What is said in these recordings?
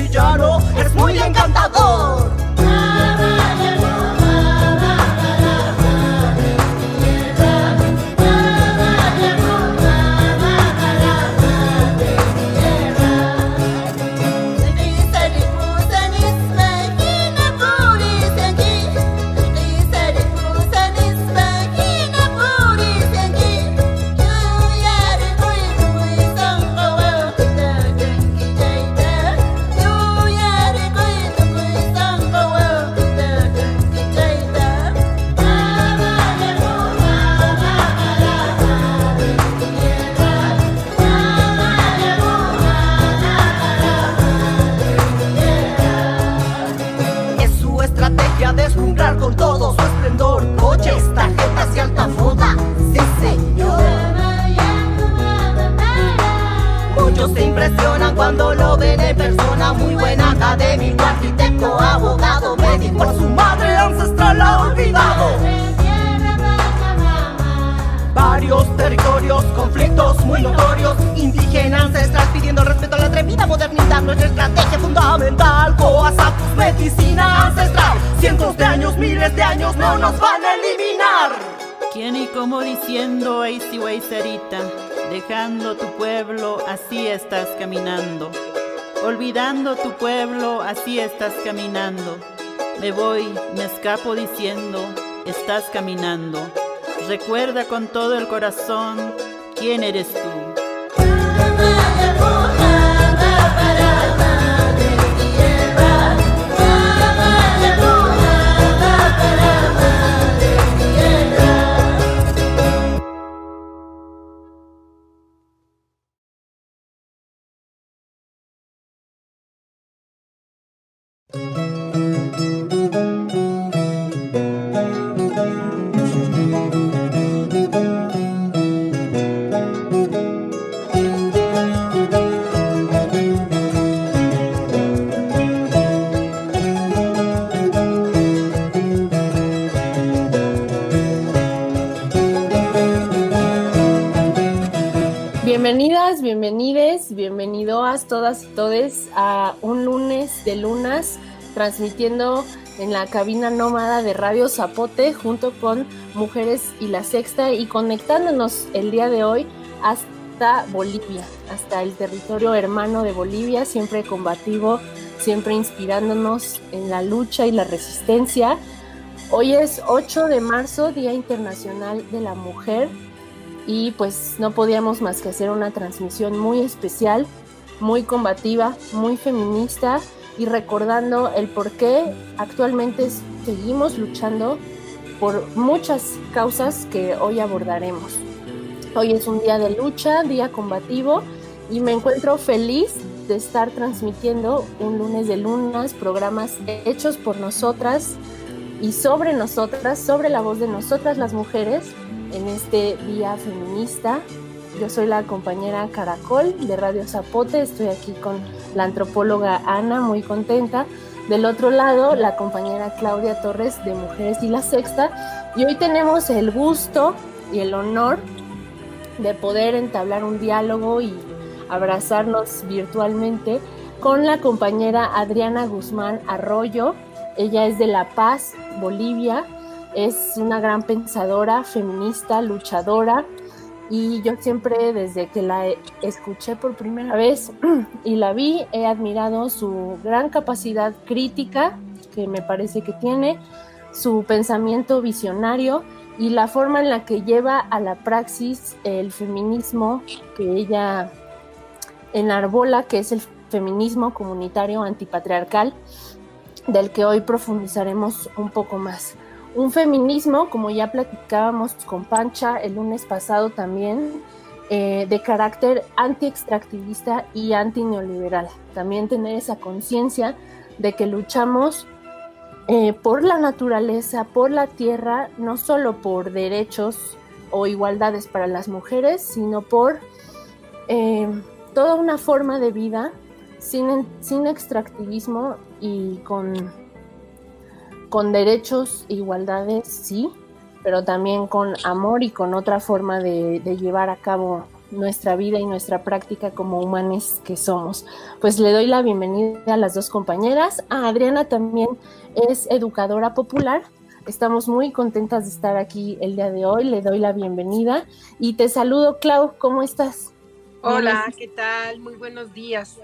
villano, es muy encantador. Deslumbrar con todo su esplendor, coches, tarjetas y alta moda, sí señor. Muchos se impresionan cuando lo ven en persona. Muy buen académico, arquitecto, abogado, médico. A su madre ancestral ha olvidado. Varios territorios, conflictos muy notorios. Indígena ancestral pidiendo respeto a la atrevida modernidad. Nuestra estrategia fundamental, Coasapus, medicina ancestral. Cientos de años, miles de años no nos van a eliminar. ¿Quién y cómo diciendo Eisiwei Sarita? Dejando tu pueblo, así estás caminando. Olvidando tu pueblo, así estás caminando. Me voy, me escapo diciendo, estás caminando. Recuerda con todo el corazón, ¿quién eres tú? Bienvenidas, bienvenides, bienvenidos todas y todes a un lunes de lunas, transmitiendo en la cabina nómada de Radio Zapote junto con Mujeres y La Sexta y conectándonos el día de hoy hasta Bolivia, hasta el territorio hermano de Bolivia, siempre combativo, siempre inspirándonos en la lucha y la resistencia. Hoy es 8 de marzo, Día Internacional de la Mujer. Y pues no podíamos más que hacer una transmisión muy especial, muy combativa, muy feminista y recordando el por qué actualmente seguimos luchando por muchas causas que hoy abordaremos. Hoy es un día de lucha, día combativo y me encuentro feliz de estar transmitiendo un lunes de lunas, programas hechos por nosotras y sobre nosotras, sobre la voz de nosotras las mujeres, en este día feminista. Yo soy la compañera Caracol de Radio Zapote, estoy aquí con la antropóloga Ana, muy contenta. Del otro lado, la compañera Claudia Torres de Mujeres y La Sexta. Y hoy tenemos el gusto y el honor de poder entablar un diálogo y abrazarnos virtualmente con la compañera Adriana Guzmán Arroyo. Ella es de La Paz, Bolivia. Es una gran pensadora, feminista, luchadora y yo siempre desde que la escuché por primera vez y la vi he admirado su gran capacidad crítica que me parece que tiene, su pensamiento visionario y la forma en la que lleva a la praxis el feminismo que ella enarbola, que es el feminismo comunitario antipatriarcal, del que hoy profundizaremos un poco más. Un feminismo, como ya platicábamos con Pancha el lunes pasado también, de carácter anti-extractivista y anti-neoliberal. También tener esa conciencia de que luchamos por la naturaleza, por la tierra, no solo por derechos o igualdades para las mujeres, sino por toda una forma de vida sin extractivismo y con derechos e igualdades, sí, pero también con amor y con otra forma de llevar a cabo nuestra vida y nuestra práctica como humanos que somos. Pues le doy la bienvenida a las dos compañeras. A Adriana también es educadora popular. Estamos muy contentas de estar aquí el día de hoy. Le doy la bienvenida y te saludo, Clau. ¿Cómo estás? Hola, ¿qué tal? Muy buenos días.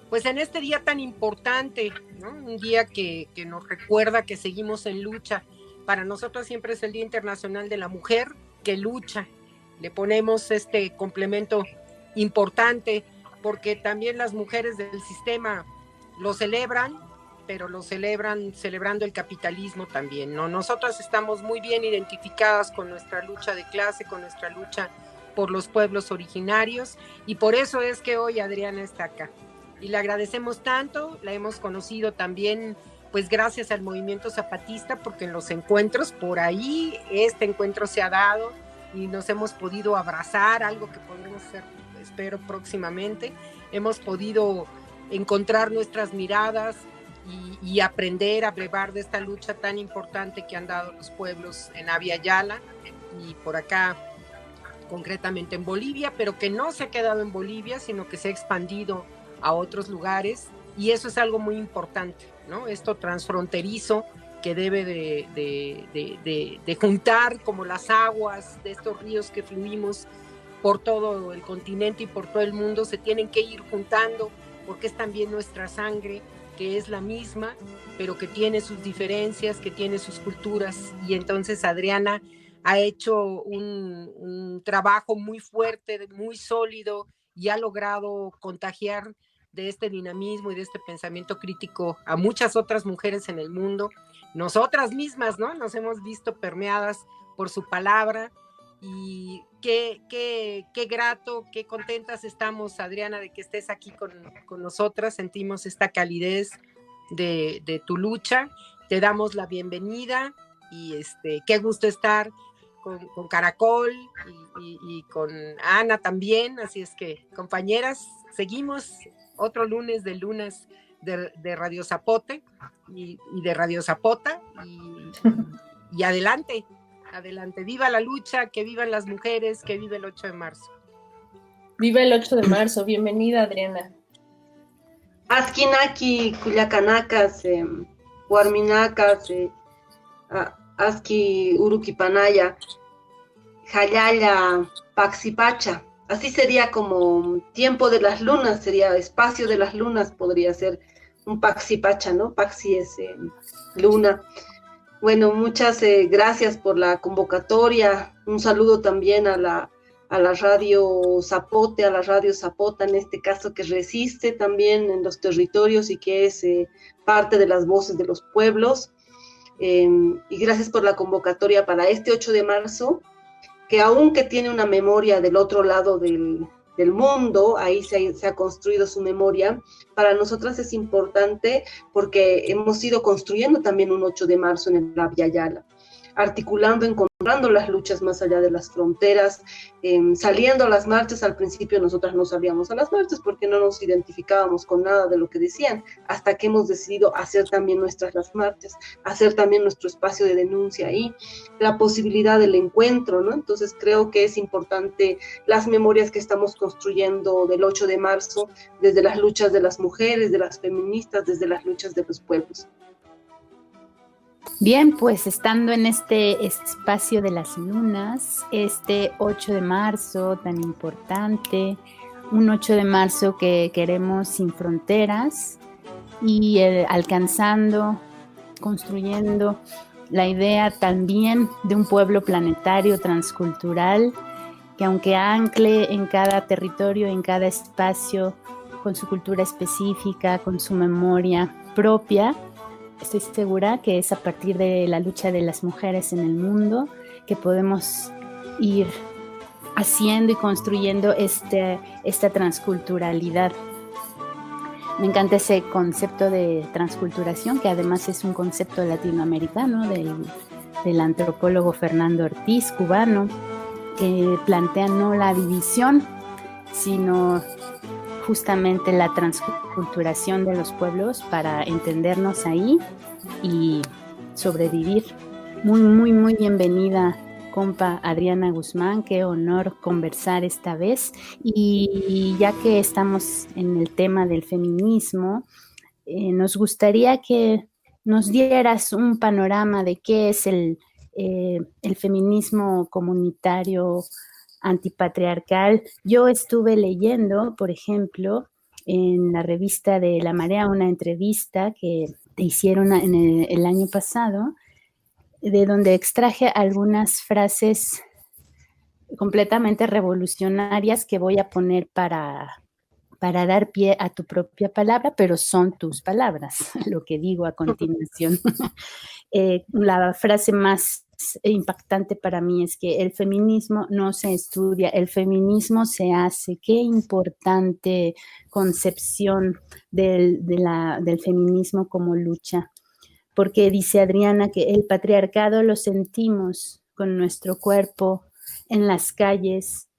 Pues en este día tan importante, ¿no? Un día que nos recuerda que seguimos en lucha. Para nosotros siempre es el Día Internacional de la Mujer que lucha. Le ponemos este complemento importante porque también las mujeres del sistema lo celebran, pero lo celebran celebrando el capitalismo también, ¿no? Nosotras estamos muy bien identificadas con nuestra lucha de clase, con nuestra lucha por los pueblos originarios, y por eso es que hoy Adriana está acá. Y le agradecemos tanto, la hemos conocido también, pues gracias al movimiento zapatista, porque en los encuentros, por ahí, este encuentro se ha dado y nos hemos podido abrazar, algo que podremos hacer, espero, próximamente. Hemos podido encontrar nuestras miradas y aprender a brevar de esta lucha tan importante que han dado los pueblos en Abya Yala y por acá, concretamente en Bolivia, pero que no se ha quedado en Bolivia, sino que se ha expandido a otros lugares, y eso es algo muy importante, ¿no? Esto transfronterizo que debe de juntar como las aguas de estos ríos que fluimos por todo el continente y por todo el mundo, se tienen que ir juntando porque es también nuestra sangre, que es la misma, pero que tiene sus diferencias, que tiene sus culturas, y entonces Adriana ha hecho un trabajo muy fuerte, muy sólido, y ha logrado contagiar de este dinamismo y de este pensamiento crítico a muchas otras mujeres en el mundo. Nosotras mismas, ¿no? Nos hemos visto permeadas por su palabra, y qué grato, qué contentas estamos, Adriana, de que estés aquí con nosotras. Sentimos esta calidez de tu lucha, te damos la bienvenida, y qué gusto estar con Caracol y con Ana también. Así es que, compañeras, seguimos otro lunes de Radio Zapote y de Radio Zapota, y adelante, viva la lucha, que vivan las mujeres, que viva el 8 de marzo. Viva el 8 de marzo, bienvenida Adriana. Askinaki, Culiacanacas, Huarminacas, Aski Uruquipanaya, Jayaya, Paxipacha. Así sería como tiempo de las lunas, sería espacio de las lunas, podría ser un Paxipacha, ¿no? Paxi es luna. Bueno, muchas gracias por la convocatoria. Un saludo también a la Radio Zapote, a la Radio Zapota, en este caso, que resiste también en los territorios y que es parte de las voces de los pueblos. Y gracias por la convocatoria para este 8 de marzo, que aunque tiene una memoria del otro lado del mundo, ahí se ha construido su memoria, para nosotras es importante porque hemos ido construyendo también un 8 de marzo en el Abya Yala, articulando, encontrando las luchas más allá de las fronteras, saliendo a las marchas. Al principio nosotras no salíamos a las marchas porque no nos identificábamos con nada de lo que decían, hasta que hemos decidido hacer también nuestras las marchas, hacer también nuestro espacio de denuncia ahí, la posibilidad del encuentro, ¿no? Entonces creo que es importante las memorias que estamos construyendo del 8 de marzo, desde las luchas de las mujeres, de las feministas, desde las luchas de los pueblos. Bien, pues estando en este espacio de las lunas, este 8 de marzo tan importante, un 8 de marzo que queremos sin fronteras y alcanzando, construyendo la idea también de un pueblo planetario transcultural que, aunque ancle en cada territorio, en cada espacio, con su cultura específica, con su memoria propia, estoy segura que es a partir de la lucha de las mujeres en el mundo que podemos ir haciendo y construyendo esta transculturalidad. Me encanta ese concepto de transculturación, que además es un concepto latinoamericano del antropólogo Fernando Ortiz, cubano, que plantea no la división, sino justamente la transculturación de los pueblos para entendernos ahí y sobrevivir. Muy, muy, muy bienvenida compa Adriana Guzmán, qué honor conversar esta vez. Y ya que estamos en el tema del feminismo, nos gustaría que nos dieras un panorama de qué es el feminismo comunitario antipatriarcal. Yo estuve leyendo, por ejemplo, en la revista de La Marea, una entrevista que te hicieron en el año pasado, de donde extraje algunas frases completamente revolucionarias que voy a poner para dar pie a tu propia palabra, pero son tus palabras, lo que digo a continuación. La frase más impactante para mí es que el feminismo no se estudia, el feminismo se hace. Qué importante concepción del feminismo como lucha, porque dice Adriana que el patriarcado lo sentimos con nuestro cuerpo, en las calles,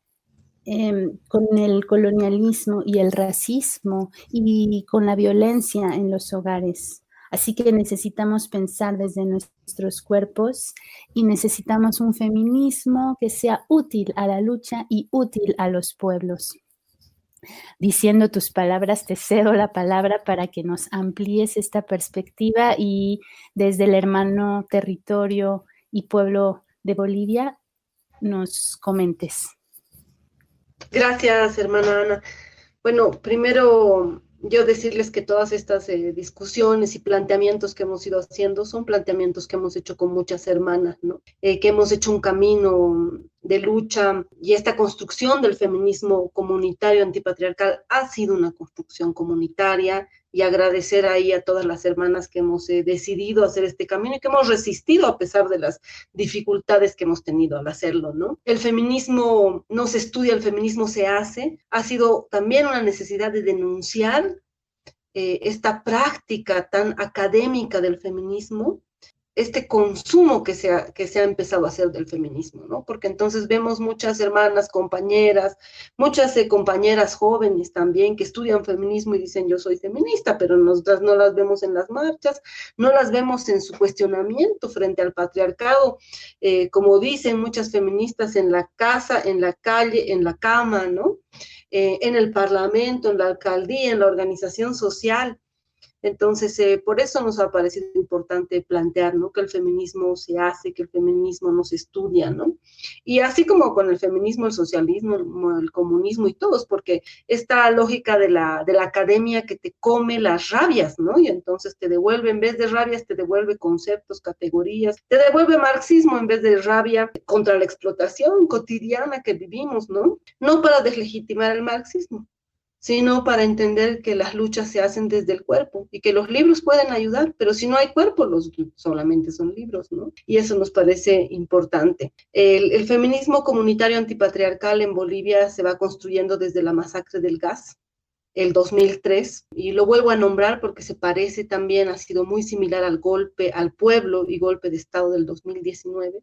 con el colonialismo y el racismo y con la violencia en los hogares. Así que necesitamos pensar desde nuestros cuerpos y necesitamos un feminismo que sea útil a la lucha y útil a los pueblos. Diciendo tus palabras, te cedo la palabra para que nos amplíes esta perspectiva y desde el hermano territorio y pueblo de Bolivia nos comentes. Gracias, hermana Ana. Bueno, primero yo decirles que todas estas discusiones y planteamientos que hemos ido haciendo son planteamientos que hemos hecho con muchas hermanas, ¿no? Que hemos hecho un camino de lucha y esta construcción del feminismo comunitario antipatriarcal ha sido una construcción comunitaria, y agradecer ahí a todas las hermanas que hemos decidido hacer este camino y que hemos resistido a pesar de las dificultades que hemos tenido al hacerlo, ¿no? El feminismo no se estudia, el feminismo se hace. Ha sido también una necesidad de denunciar esta práctica tan académica del feminismo, este consumo que se ha empezado a hacer del feminismo, ¿no? Porque entonces vemos muchas hermanas, compañeras, muchas compañeras jóvenes también que estudian feminismo y dicen yo soy feminista, pero nosotras no las vemos en las marchas, no las vemos en su cuestionamiento frente al patriarcado, como dicen muchas feministas, en la casa, en la calle, en la cama, ¿no? En el parlamento, en la alcaldía, en la organización social. Entonces, por eso nos ha parecido importante plantear, ¿no? Que el feminismo se hace, que el feminismo no se estudia, ¿no? Y así como con el feminismo, el socialismo, el comunismo y todos, porque esta lógica de la academia que te come las rabias, ¿no? Y entonces te devuelve, en vez de rabias, te devuelve conceptos, categorías, te devuelve marxismo en vez de rabia contra la explotación cotidiana que vivimos, ¿no? No para deslegitimar el marxismo, sino para entender que las luchas se hacen desde el cuerpo y que los libros pueden ayudar, pero si no hay cuerpo, solamente son libros, ¿no? Y eso nos parece importante. El feminismo comunitario antipatriarcal en Bolivia se va construyendo desde la masacre del gas, el 2003, y lo vuelvo a nombrar porque se parece también, ha sido muy similar al golpe al pueblo y golpe de Estado del 2019,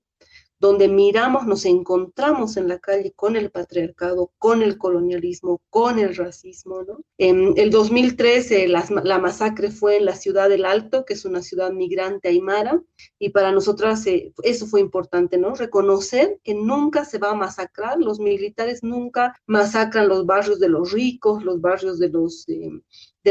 donde miramos, nos encontramos en la calle con el patriarcado, con el colonialismo, con el racismo, ¿no? En el 2013 la masacre fue en la ciudad del Alto, que es una ciudad migrante aymara, y para nosotras eso fue importante, ¿no? Reconocer que nunca se va a masacrar, los militares nunca masacran los barrios de los ricos, los barrios de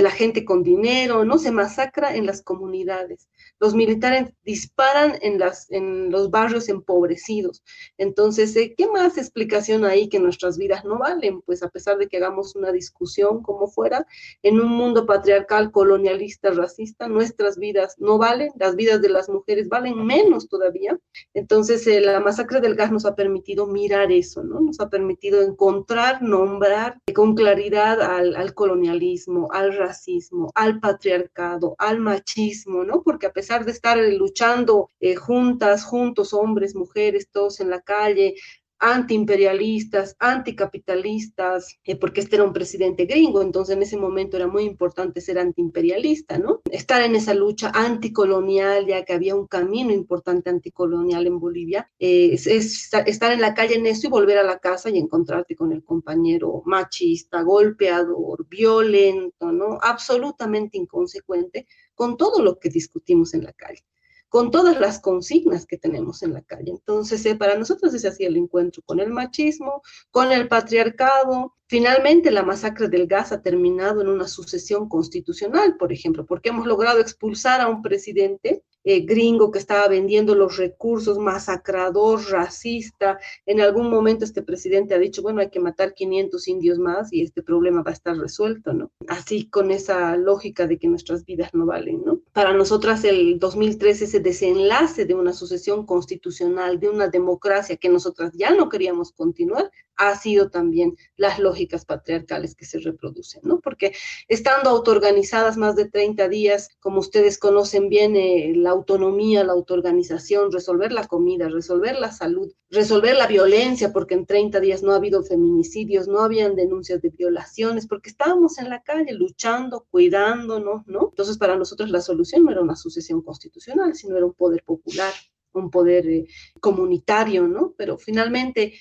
la gente con dinero, no se masacra en las comunidades. Los militares disparan en los barrios empobrecidos. Entonces, ¿qué más explicación hay que nuestras vidas no valen? Pues a pesar de que hagamos una discusión como fuera, en un mundo patriarcal, colonialista, racista, nuestras vidas no valen, las vidas de las mujeres valen menos todavía. Entonces, la masacre del gas nos ha permitido mirar eso, ¿no? Nos ha permitido encontrar, nombrar con claridad al colonialismo, al racismo, al patriarcado, al machismo, ¿no? Porque a pesar de estar luchando juntos, hombres, mujeres, todos en la calle, antiimperialistas, anticapitalistas, porque este era un presidente gringo, entonces en ese momento era muy importante ser antiimperialista, ¿no? Estar en esa lucha anticolonial, ya que había un camino importante anticolonial en Bolivia, es estar en la calle en eso y volver a la casa y encontrarte con el compañero machista, golpeador, violento, ¿no? Absolutamente inconsecuente con todo lo que discutimos en la calle. con todas las consignas que tenemos en la calle. Entonces, para nosotros ese ha sido el encuentro con el machismo, con el patriarcado. Finalmente, la masacre del gas ha terminado en una sucesión constitucional, por ejemplo, porque hemos logrado expulsar a un presidente gringo que estaba vendiendo los recursos, masacrador, racista. En algún momento este presidente ha dicho, bueno, hay que matar 500 indios más y este problema va a estar resuelto, ¿no? Así, con esa lógica de que nuestras vidas no valen, ¿no? Para nosotras el 2013, ese desenlace de una sucesión constitucional, de una democracia que nosotras ya no queríamos continuar, ha sido también las lógicas patriarcales que se reproducen, ¿no? Porque estando autoorganizadas más de 30 días, como ustedes conocen bien, la autonomía, la autoorganización, resolver la comida, resolver la salud, resolver la violencia, porque en 30 días no ha habido feminicidios, no habían denuncias de violaciones, porque estábamos en la calle luchando, cuidándonos, ¿no? Entonces, para nosotros la solución no era una sucesión constitucional, sino era un poder popular, un poder comunitario, ¿no? Pero finalmente,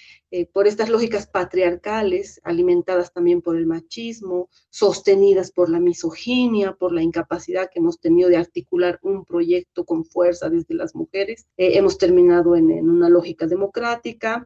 por estas lógicas patriarcales, alimentadas también por el machismo, sostenidas por la misoginia, por la incapacidad que hemos tenido de articular un proyecto con fuerza desde las mujeres, hemos terminado en una lógica democrática,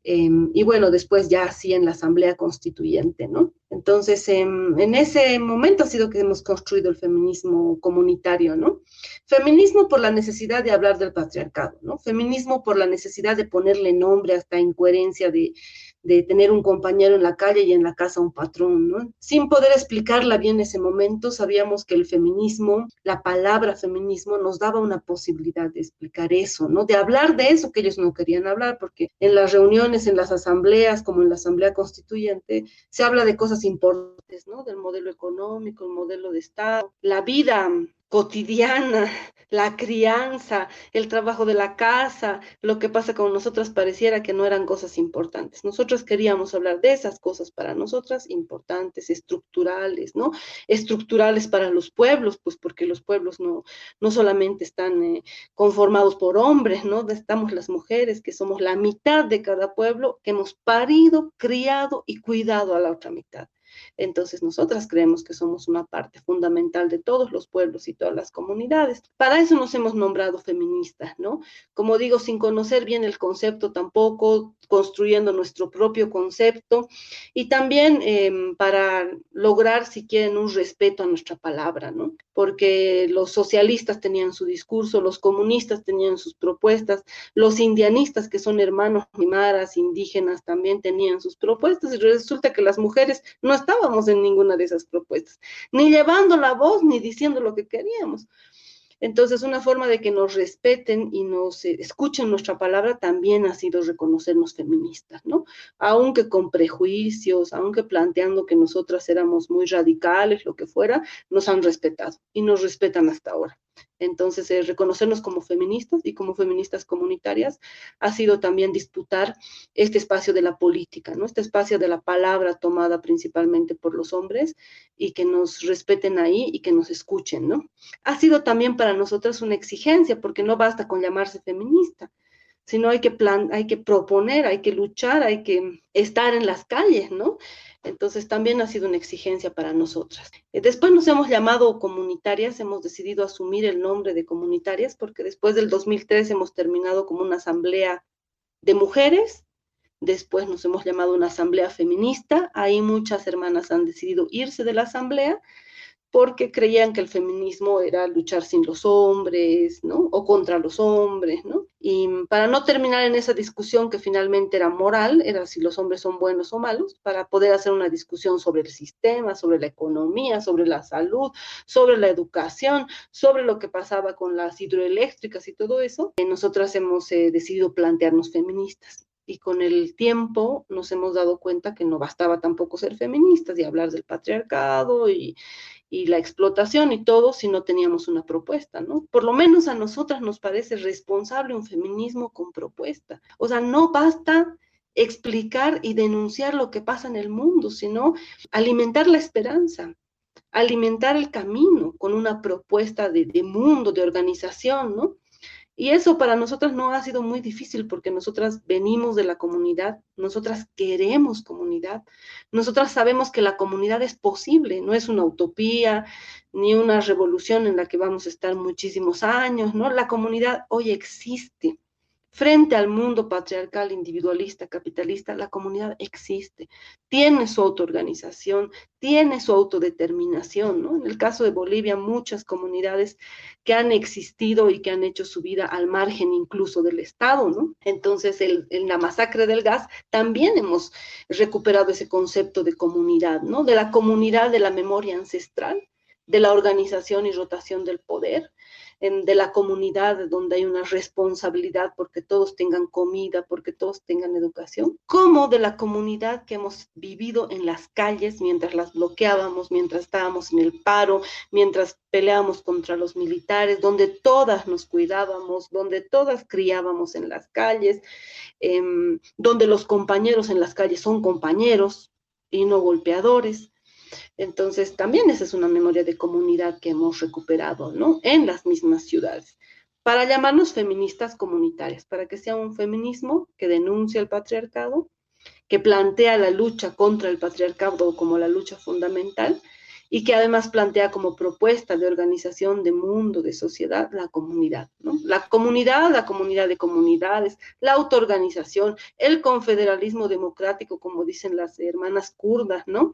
y bueno, después ya así en la Asamblea Constituyente, ¿no? Entonces, en ese momento ha sido que hemos construido el feminismo comunitario, ¿no? Feminismo por la necesidad de hablar del patriarcado, ¿no? Feminismo por la necesidad de ponerle nombre a esta incoherencia de tener un compañero en la calle y en la casa un patrón, ¿no? Sin poder explicarla bien en ese momento, sabíamos que el feminismo, la palabra feminismo, nos daba una posibilidad de explicar eso, ¿no? De hablar de eso que ellos no querían hablar, porque en las reuniones, en las asambleas, como en la Asamblea Constituyente, se habla de cosas importantes, ¿no? Del modelo económico, el modelo de Estado, la vida cotidiana, la crianza, el trabajo de la casa. Lo que pasa con nosotras pareciera que no eran cosas importantes. Nosotras queríamos hablar de esas cosas para nosotras importantes, estructurales, ¿no? Estructurales para los pueblos, pues porque los pueblos no solamente están conformados por hombres, ¿no? Estamos las mujeres, que somos la mitad de cada pueblo, que hemos parido, criado y cuidado a la otra mitad. Entonces nosotras creemos que somos una parte fundamental de todos los pueblos y todas las comunidades. Para eso nos hemos nombrado feministas, ¿no? Como digo, sin conocer bien el concepto tampoco, construyendo nuestro propio concepto, y también para lograr, si quieren, un respeto a nuestra palabra, ¿no? Porque los socialistas tenían su discurso, los comunistas tenían sus propuestas, los indianistas, que son hermanos aymaras, indígenas, también tenían sus propuestas, y resulta que las mujeres no estábamos en ninguna de esas propuestas, ni llevando la voz, ni diciendo lo que queríamos. Entonces, una forma de que nos respeten y nos escuchen nuestra palabra también ha sido reconocernos feministas, ¿no? Aunque con prejuicios, aunque planteando que nosotras éramos muy radicales, lo que fuera, nos han respetado y nos respetan hasta ahora. Entonces, reconocernos como feministas y como feministas comunitarias ha sido también disputar este espacio de la política, ¿no? Este espacio de la palabra tomada principalmente por los hombres, y que nos respeten ahí y que nos escuchen, ¿no? Ha sido también para nosotras una exigencia, porque no basta con llamarse feminista, sino hay que proponer, hay que luchar, hay que estar en las calles, ¿no? Entonces también ha sido una exigencia para nosotras. Después nos hemos llamado comunitarias, hemos decidido asumir el nombre de comunitarias, porque después del 2003 hemos terminado como una asamblea de mujeres, después nos hemos llamado una asamblea feminista, ahí muchas hermanas han decidido irse de la asamblea, porque creían que el feminismo era luchar sin los hombres, ¿no? O contra los hombres, ¿no? Y para no terminar en esa discusión que finalmente era moral, era si los hombres son buenos o malos, para poder hacer una discusión sobre el sistema, sobre la economía, sobre la salud, sobre la educación, sobre lo que pasaba con las hidroeléctricas y todo eso, nosotras hemos decidido plantearnos feministas. Y con el tiempo nos hemos dado cuenta que no bastaba tampoco ser feministas y hablar del patriarcado y la explotación y todo, si no teníamos una propuesta, ¿no? Por lo menos a nosotras nos parece responsable un feminismo con propuesta. O sea, no basta explicar y denunciar lo que pasa en el mundo, sino alimentar la esperanza, alimentar el camino con una propuesta de mundo, de organización, ¿no? Y eso para nosotras no ha sido muy difícil porque nosotras venimos de la comunidad, nosotras queremos comunidad, nosotras sabemos que la comunidad es posible, no es una utopía ni una revolución en la que vamos a estar muchísimos años, ¿no? La comunidad hoy existe. Frente al mundo patriarcal, individualista, capitalista, la comunidad existe, tiene su autoorganización, tiene su autodeterminación, ¿no? En el caso de Bolivia, muchas comunidades que han existido y que han hecho su vida al margen incluso del Estado, ¿no? Entonces, en la masacre del gas también hemos recuperado ese concepto de comunidad, ¿no? De la comunidad de la memoria ancestral, de la organización y rotación del poder, de la comunidad donde hay una responsabilidad porque todos tengan comida, porque todos tengan educación, como de la comunidad que hemos vivido en las calles mientras las bloqueábamos, mientras estábamos en el paro, mientras peleábamos contra los militares, donde todas nos cuidábamos, donde todas criábamos en las calles, donde los compañeros en las calles son compañeros y no golpeadores. Entonces, también esa es una memoria de comunidad que hemos recuperado, ¿no? En las mismas ciudades, para llamarnos feministas comunitarias, para que sea un feminismo que denuncia el patriarcado, que plantea la lucha contra el patriarcado como la lucha fundamental y que además plantea como propuesta de organización de mundo, de sociedad, la comunidad, ¿no? La comunidad de comunidades, la autoorganización, el confederalismo democrático, como dicen las hermanas kurdas, ¿no?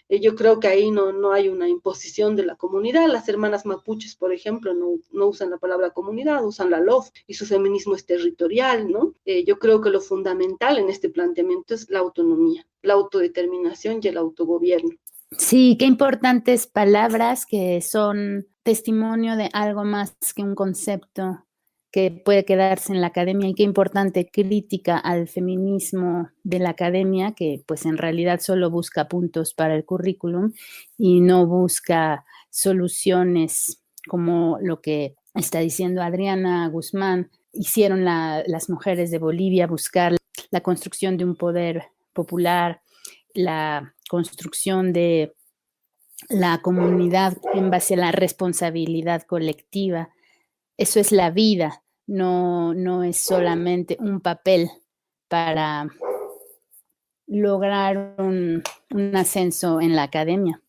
Yo creo que ahí no hay una imposición de la comunidad. Las hermanas mapuches, por ejemplo, no usan la palabra comunidad, usan la LOF y su feminismo es territorial, ¿no? Yo creo que lo fundamental en este planteamiento es la autonomía, la autodeterminación y el autogobierno. Sí, qué importantes palabras que son testimonio de algo más que un concepto que puede quedarse en la academia, y qué importante crítica al feminismo de la academia, que pues en realidad solo busca puntos para el currículum y no busca soluciones como lo que está diciendo Adriana Guzmán. Hicieron las mujeres de Bolivia, buscar la construcción de un poder popular, la construcción de la comunidad en base a la responsabilidad colectiva. Eso es la vida, no es solamente un papel para lograr un ascenso en la academia.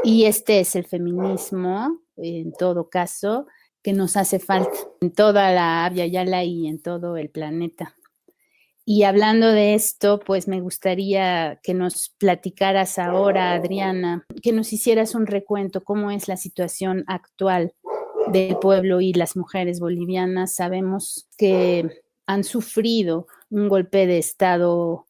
Y este es el feminismo, en todo caso, que nos hace falta en toda la Abya Yala y en todo el planeta. Y hablando de esto, pues me gustaría que nos platicaras ahora, Adriana, que nos hicieras un recuento, cómo es la situación actual del pueblo y las mujeres bolivianas. Sabemos que han sufrido un golpe de Estado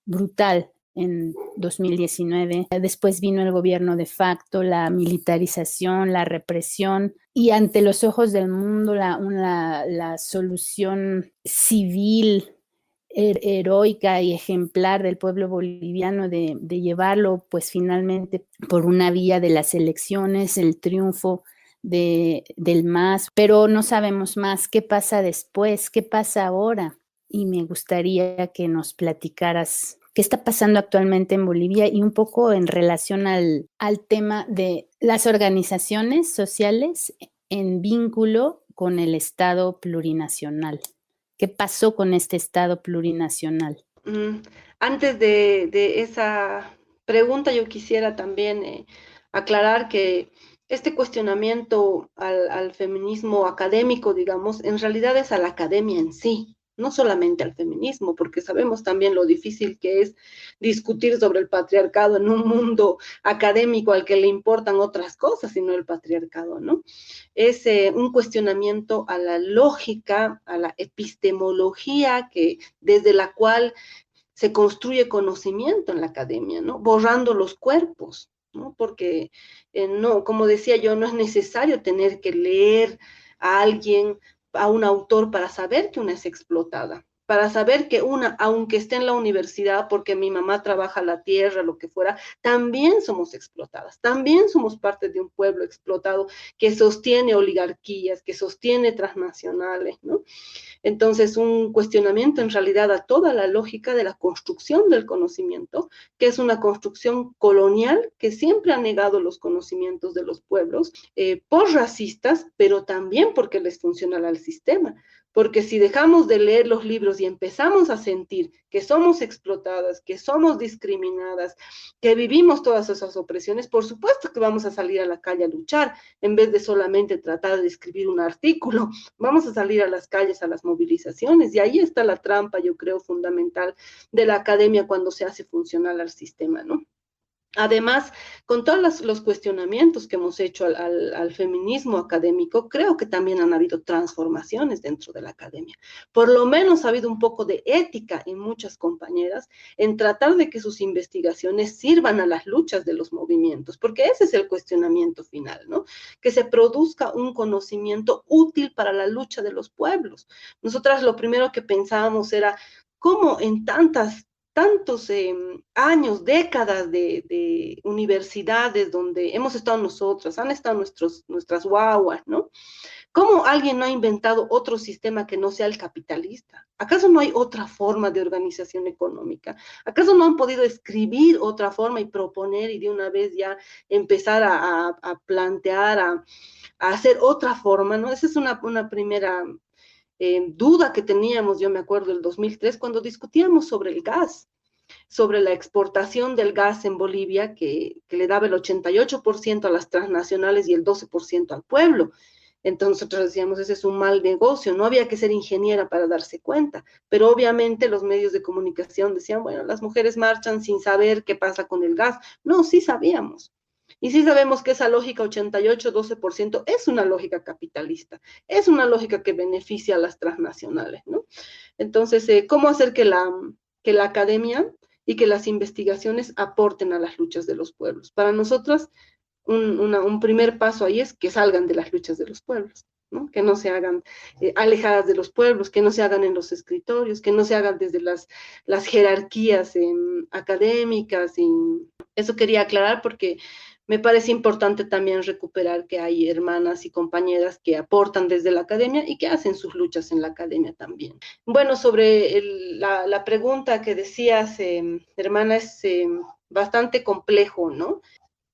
brutal en 2019. Después vino el gobierno de facto, la militarización, la represión, y ante los ojos del mundo la solución civil heroica y ejemplar del pueblo boliviano de llevarlo pues finalmente por una vía de las elecciones, el triunfo del MAS, pero no sabemos más qué pasa después, qué pasa ahora, y me gustaría que nos platicaras qué está pasando actualmente en Bolivia y un poco en relación al tema de las organizaciones sociales en vínculo con el Estado plurinacional. ¿Qué pasó con este Estado plurinacional? Antes de esa pregunta, yo quisiera también aclarar que este cuestionamiento al feminismo académico, digamos, en realidad es a la academia en sí, no solamente al feminismo, porque sabemos también lo difícil que es discutir sobre el patriarcado en un mundo académico al que le importan otras cosas, sino el patriarcado, ¿no? Es un cuestionamiento a la lógica, a la epistemología desde la cual se construye conocimiento en la academia, ¿no? Borrando los cuerpos, ¿no? Porque, no, como decía yo, no es necesario tener que leer a alguien, a un autor para saber que una es explotada, para saber que una, aunque esté en la universidad, porque mi mamá trabaja la tierra, lo que fuera, también somos explotadas, también somos parte de un pueblo explotado que sostiene oligarquías, que sostiene transnacionales, ¿no? Entonces, un cuestionamiento en realidad a toda la lógica de la construcción del conocimiento, que es una construcción colonial que siempre ha negado los conocimientos de los pueblos, por racistas, pero también porque les funciona al sistema. Porque si dejamos de leer los libros y empezamos a sentir que somos explotadas, que somos discriminadas, que vivimos todas esas opresiones, por supuesto que vamos a salir a la calle a luchar, en vez de solamente tratar de escribir un artículo, vamos a salir a las calles, a las movilizaciones, y ahí está la trampa, yo creo, fundamental de la academia cuando se hace funcional al sistema, ¿no? Además, con todos los cuestionamientos que hemos hecho al feminismo académico, creo que también han habido transformaciones dentro de la academia. Por lo menos ha habido un poco de ética en muchas compañeras en tratar de que sus investigaciones sirvan a las luchas de los movimientos, porque ese es el cuestionamiento final, ¿no? Que se produzca un conocimiento útil para la lucha de los pueblos. Nosotras lo primero que pensábamos era cómo en tantos años, décadas de universidades donde hemos estado nosotras, han estado nuestras guaguas, ¿no? ¿Cómo alguien no ha inventado otro sistema que no sea el capitalista? ¿Acaso no hay otra forma de organización económica? ¿Acaso no han podido escribir otra forma y proponer y de una vez ya empezar a plantear, a hacer otra forma, ¿no? Esa es una primera duda que teníamos, yo me acuerdo, el 2003, cuando discutíamos sobre el gas, sobre la exportación del gas en Bolivia, que le daba el 88% a las transnacionales y el 12% al pueblo. Entonces nosotros decíamos, ese es un mal negocio, no había que ser ingeniera para darse cuenta, pero obviamente los medios de comunicación decían, bueno, las mujeres marchan sin saber qué pasa con el gas. No, sí sabíamos. Y sí sabemos que esa lógica 88-12% es una lógica capitalista, es una lógica que beneficia a las transnacionales, ¿no? Entonces, ¿cómo hacer que la academia y que las investigaciones aporten a las luchas de los pueblos? Para nosotras, un primer paso ahí es que salgan de las luchas de los pueblos, ¿no? Que no se hagan alejadas de los pueblos, que no se hagan en los escritorios, que no se hagan desde las jerarquías académicas. Y eso quería aclarar porque me parece importante también recuperar que hay hermanas y compañeras que aportan desde la academia y que hacen sus luchas en la academia también. Bueno, sobre la pregunta que decías, hermana, es bastante complejo, ¿no?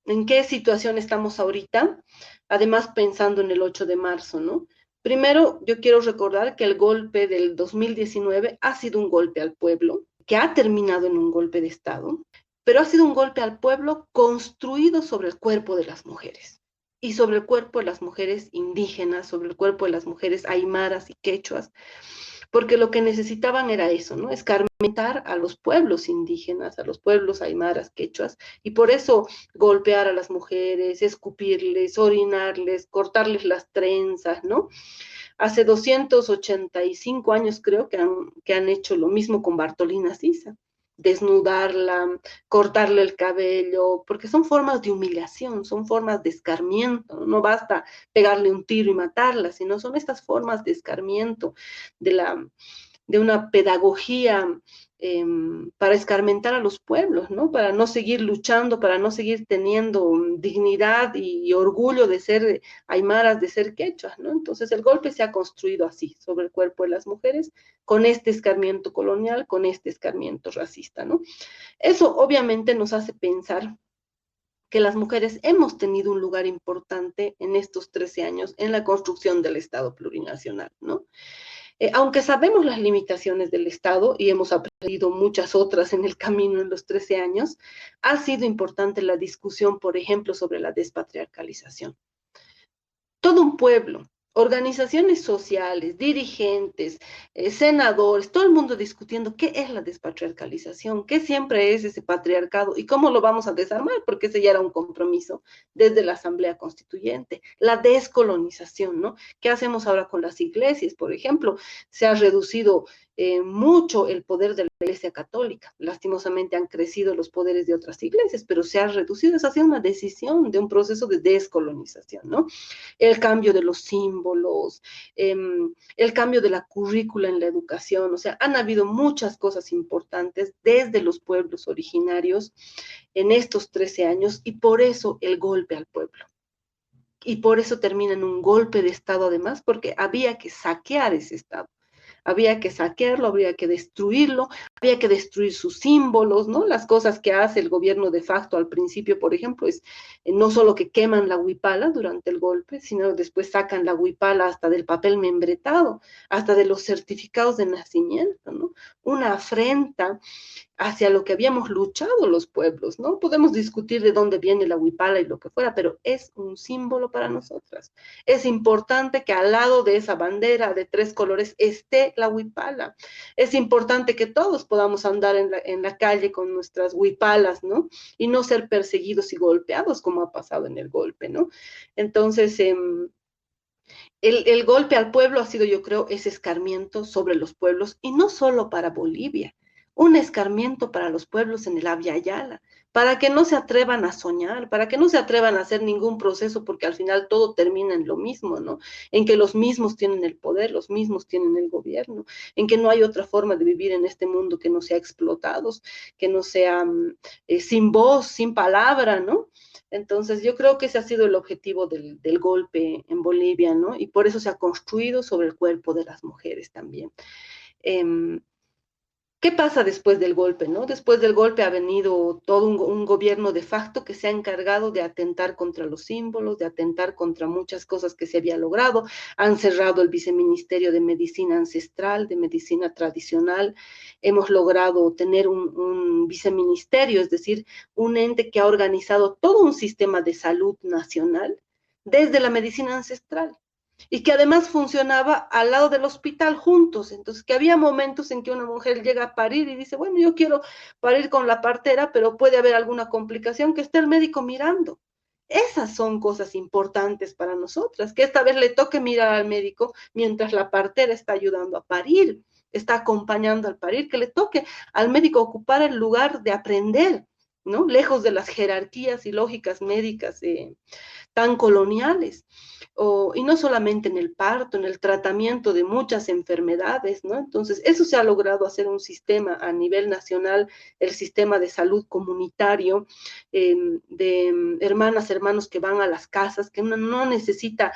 ¿En qué situación estamos ahorita? Además, pensando en el 8 de marzo, ¿no? Primero, yo quiero recordar que el golpe del 2019 ha sido un golpe al pueblo, que ha terminado en un golpe de Estado, pero ha sido un golpe al pueblo construido sobre el cuerpo de las mujeres y sobre el cuerpo de las mujeres indígenas, sobre el cuerpo de las mujeres aymaras y quechuas, porque lo que necesitaban era eso, ¿no? Escarmentar a los pueblos indígenas, a los pueblos aymaras, quechuas, y por eso golpear a las mujeres, escupirles, orinarles, cortarles las trenzas, ¿no? Hace 285 años creo que han hecho lo mismo con Bartolina Sisa, desnudarla, cortarle el cabello, porque son formas de humillación, son formas de escarmiento, no basta pegarle un tiro y matarla, sino son estas formas de escarmiento, de una pedagogía para escarmentar a los pueblos, ¿no? Para no seguir luchando, para no seguir teniendo dignidad y orgullo de ser aymaras, de ser quechuas, ¿no? Entonces el golpe se ha construido así, sobre el cuerpo de las mujeres, con este escarmiento colonial, con este escarmiento racista, ¿no? Eso obviamente nos hace pensar que las mujeres hemos tenido un lugar importante en estos 13 años en la construcción del Estado plurinacional, ¿no? Aunque sabemos las limitaciones del Estado y hemos aprendido muchas otras en el camino en los 13 años, ha sido importante la discusión, por ejemplo, sobre la despatriarcalización. Todo un pueblo, organizaciones sociales, dirigentes, senadores, todo el mundo discutiendo qué es la despatriarcalización, qué siempre es ese patriarcado y cómo lo vamos a desarmar, porque ese ya era un compromiso desde la Asamblea Constituyente. La descolonización, ¿no? ¿Qué hacemos ahora con las iglesias? Por ejemplo, se ha reducido mucho el poder de la Iglesia Católica. Lastimosamente han crecido los poderes de otras iglesias, pero se ha reducido. Esa ha sido una decisión de un proceso de descolonización, ¿no? El cambio de los símbolos, el cambio de la currícula en la educación, o sea, han habido muchas cosas importantes desde los pueblos originarios en estos 13 años y por eso el golpe al pueblo. Y por eso termina en un golpe de Estado además, porque había que saquear ese Estado. había que saquearlo, habría que destruirlo, había que destruir sus símbolos, ¿no? Las cosas que hace el gobierno de facto al principio, por ejemplo, es no solo que queman la huipala durante el golpe, sino después sacan la huipala hasta del papel membretado, hasta de los certificados de nacimiento, ¿no? Una afrenta hacia lo que habíamos luchado los pueblos, ¿no? Podemos discutir de dónde viene la huipala y lo que fuera, pero es un símbolo para nosotras. Es importante que al lado de esa bandera de 3 colores esté la huipala. Es importante que todos podamos andar en la calle con nuestras huipalas, ¿no? Y no ser perseguidos y golpeados como ha pasado en el golpe, ¿no? Entonces, el golpe al pueblo ha sido, yo creo, ese escarmiento sobre los pueblos, y no solo para Bolivia, un escarmiento para los pueblos en el Abya Yala, para que no se atrevan a soñar, para que no se atrevan a hacer ningún proceso, porque al final todo termina en lo mismo, ¿no? En que los mismos tienen el poder, los mismos tienen el gobierno, en que no hay otra forma de vivir en este mundo que no sea explotados, que no sea sin voz, sin palabra, ¿no? Entonces, yo creo que ese ha sido el objetivo del golpe en Bolivia, ¿no? Y por eso se ha construido sobre el cuerpo de las mujeres también. ¿Qué pasa después del golpe, no? Después del golpe ha venido todo un gobierno de facto que se ha encargado de atentar contra los símbolos, de atentar contra muchas cosas que se había logrado. Han cerrado el viceministerio de medicina ancestral, de medicina tradicional. Hemos logrado tener un viceministerio, es decir, un ente que ha organizado todo un sistema de salud nacional desde la medicina ancestral, y que además funcionaba al lado del hospital juntos. Entonces, que había momentos en que una mujer llega a parir y dice, bueno, yo quiero parir con la partera, pero puede haber alguna complicación, que esté el médico mirando. Esas son cosas importantes para nosotras, que esta vez le toque mirar al médico mientras la partera está ayudando a parir, está acompañando al parir, que le toque al médico ocupar el lugar de aprender, ¿no? Lejos de las jerarquías y lógicas médicas tan coloniales. Y no solamente en el parto, en el tratamiento de muchas enfermedades, ¿no? Entonces, eso se ha logrado hacer un sistema a nivel nacional, el sistema de salud comunitario, de hermanas, hermanos que van a las casas, que uno no necesita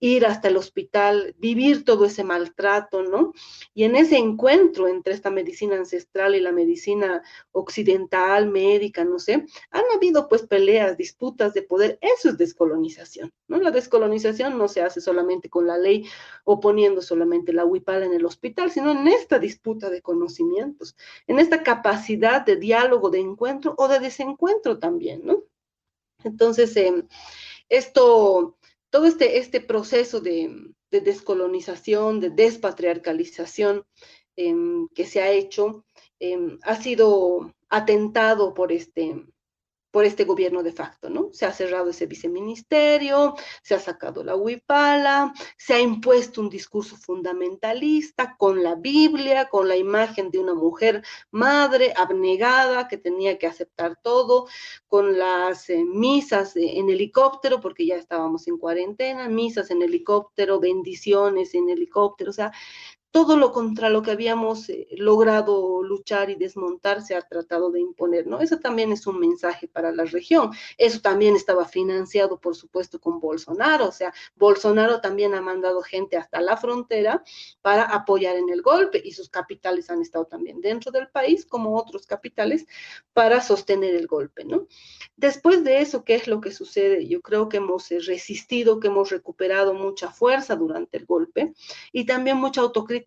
ir hasta el hospital, vivir todo ese maltrato, ¿no? Y en ese encuentro entre esta medicina ancestral y la medicina occidental, médica, no sé, han habido pues peleas, disputas de poder. Eso es descolonización, ¿no? La descolonización no se hace solamente con la ley o poniendo solamente la huipala en el hospital, sino en esta disputa de conocimientos, en esta capacidad de diálogo, de encuentro o de desencuentro también, ¿no? Entonces, todo este proceso de descolonización, de despatriarcalización que se ha hecho, ha sido atentado por este gobierno de facto, ¿no? Se ha cerrado ese viceministerio, se ha sacado la huipala, se ha impuesto un discurso fundamentalista con la Biblia, con la imagen de una mujer madre abnegada que tenía que aceptar todo, con las misas en helicóptero, porque ya estábamos en cuarentena, misas en helicóptero, bendiciones en helicóptero, o sea, todo lo contra lo que habíamos logrado luchar y desmontar se ha tratado de imponer, ¿no? Eso también es un mensaje para la región. Eso también estaba financiado, por supuesto, con Bolsonaro. O sea, Bolsonaro también ha mandado gente hasta la frontera para apoyar en el golpe, y sus capitales han estado también dentro del país, como otros capitales, para sostener el golpe, ¿no? Después de eso, ¿qué es lo que sucede? Yo creo que hemos resistido, que hemos recuperado mucha fuerza durante el golpe, y también mucha autocrítica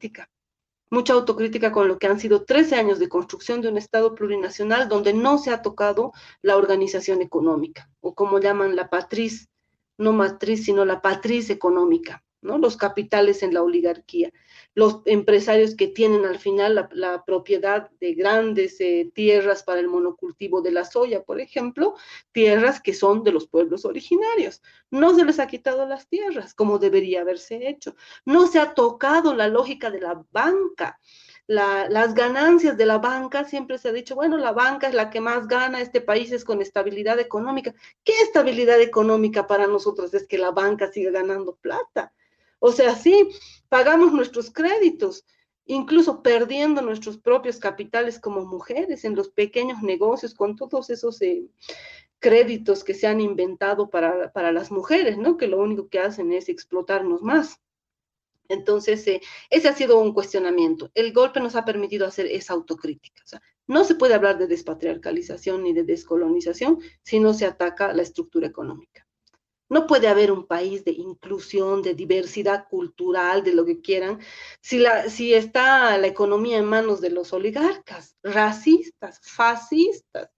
con lo que han sido 13 años de construcción de un Estado plurinacional donde no se ha tocado la organización económica, o como llaman la patriz, no matriz, sino la patriz económica, ¿no? Los capitales en la oligarquía, los empresarios que tienen al final la propiedad de grandes tierras para el monocultivo de la soya, por ejemplo, tierras que son de los pueblos originarios. No se les ha quitado las tierras como debería haberse hecho. No se ha tocado la lógica de la banca. Las ganancias de la banca, siempre se ha dicho, bueno, la banca es la que más gana, este país es con estabilidad económica. ¿Qué estabilidad económica para nosotros es que la banca siga ganando plata? O sea, sí, pagamos nuestros créditos, incluso perdiendo nuestros propios capitales como mujeres en los pequeños negocios, con todos esos créditos que se han inventado para las mujeres, ¿no? Que lo único que hacen es explotarnos más. Entonces, ese ha sido un cuestionamiento. El golpe nos ha permitido hacer esa autocrítica. O sea, no se puede hablar de despatriarcalización ni de descolonización si no se ataca la estructura económica. No puede haber un país de inclusión, de diversidad cultural, de lo que quieran, si está la economía en manos de los oligarcas, racistas, fascistas,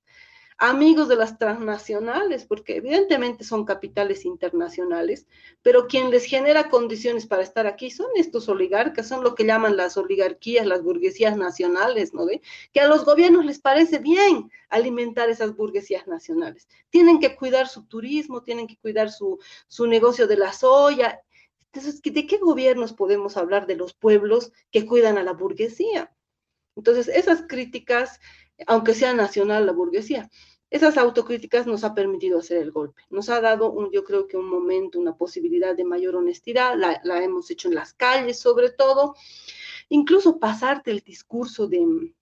amigos de las transnacionales, porque evidentemente son capitales internacionales, pero quien les genera condiciones para estar aquí son estos oligarcas, son lo que llaman las oligarquías, las burguesías nacionales, ¿no ve? Que a los gobiernos les parece bien alimentar esas burguesías nacionales. Tienen que cuidar su turismo, tienen que cuidar su negocio de la soya. Entonces, ¿de qué gobiernos podemos hablar de los pueblos que cuidan a la burguesía? Entonces, esas críticas, aunque sea nacional la burguesía, esas autocríticas nos ha permitido hacer el golpe. Nos ha dado, yo creo que un momento, una posibilidad de mayor honestidad, la hemos hecho en las calles sobre todo, incluso pasarte el discurso de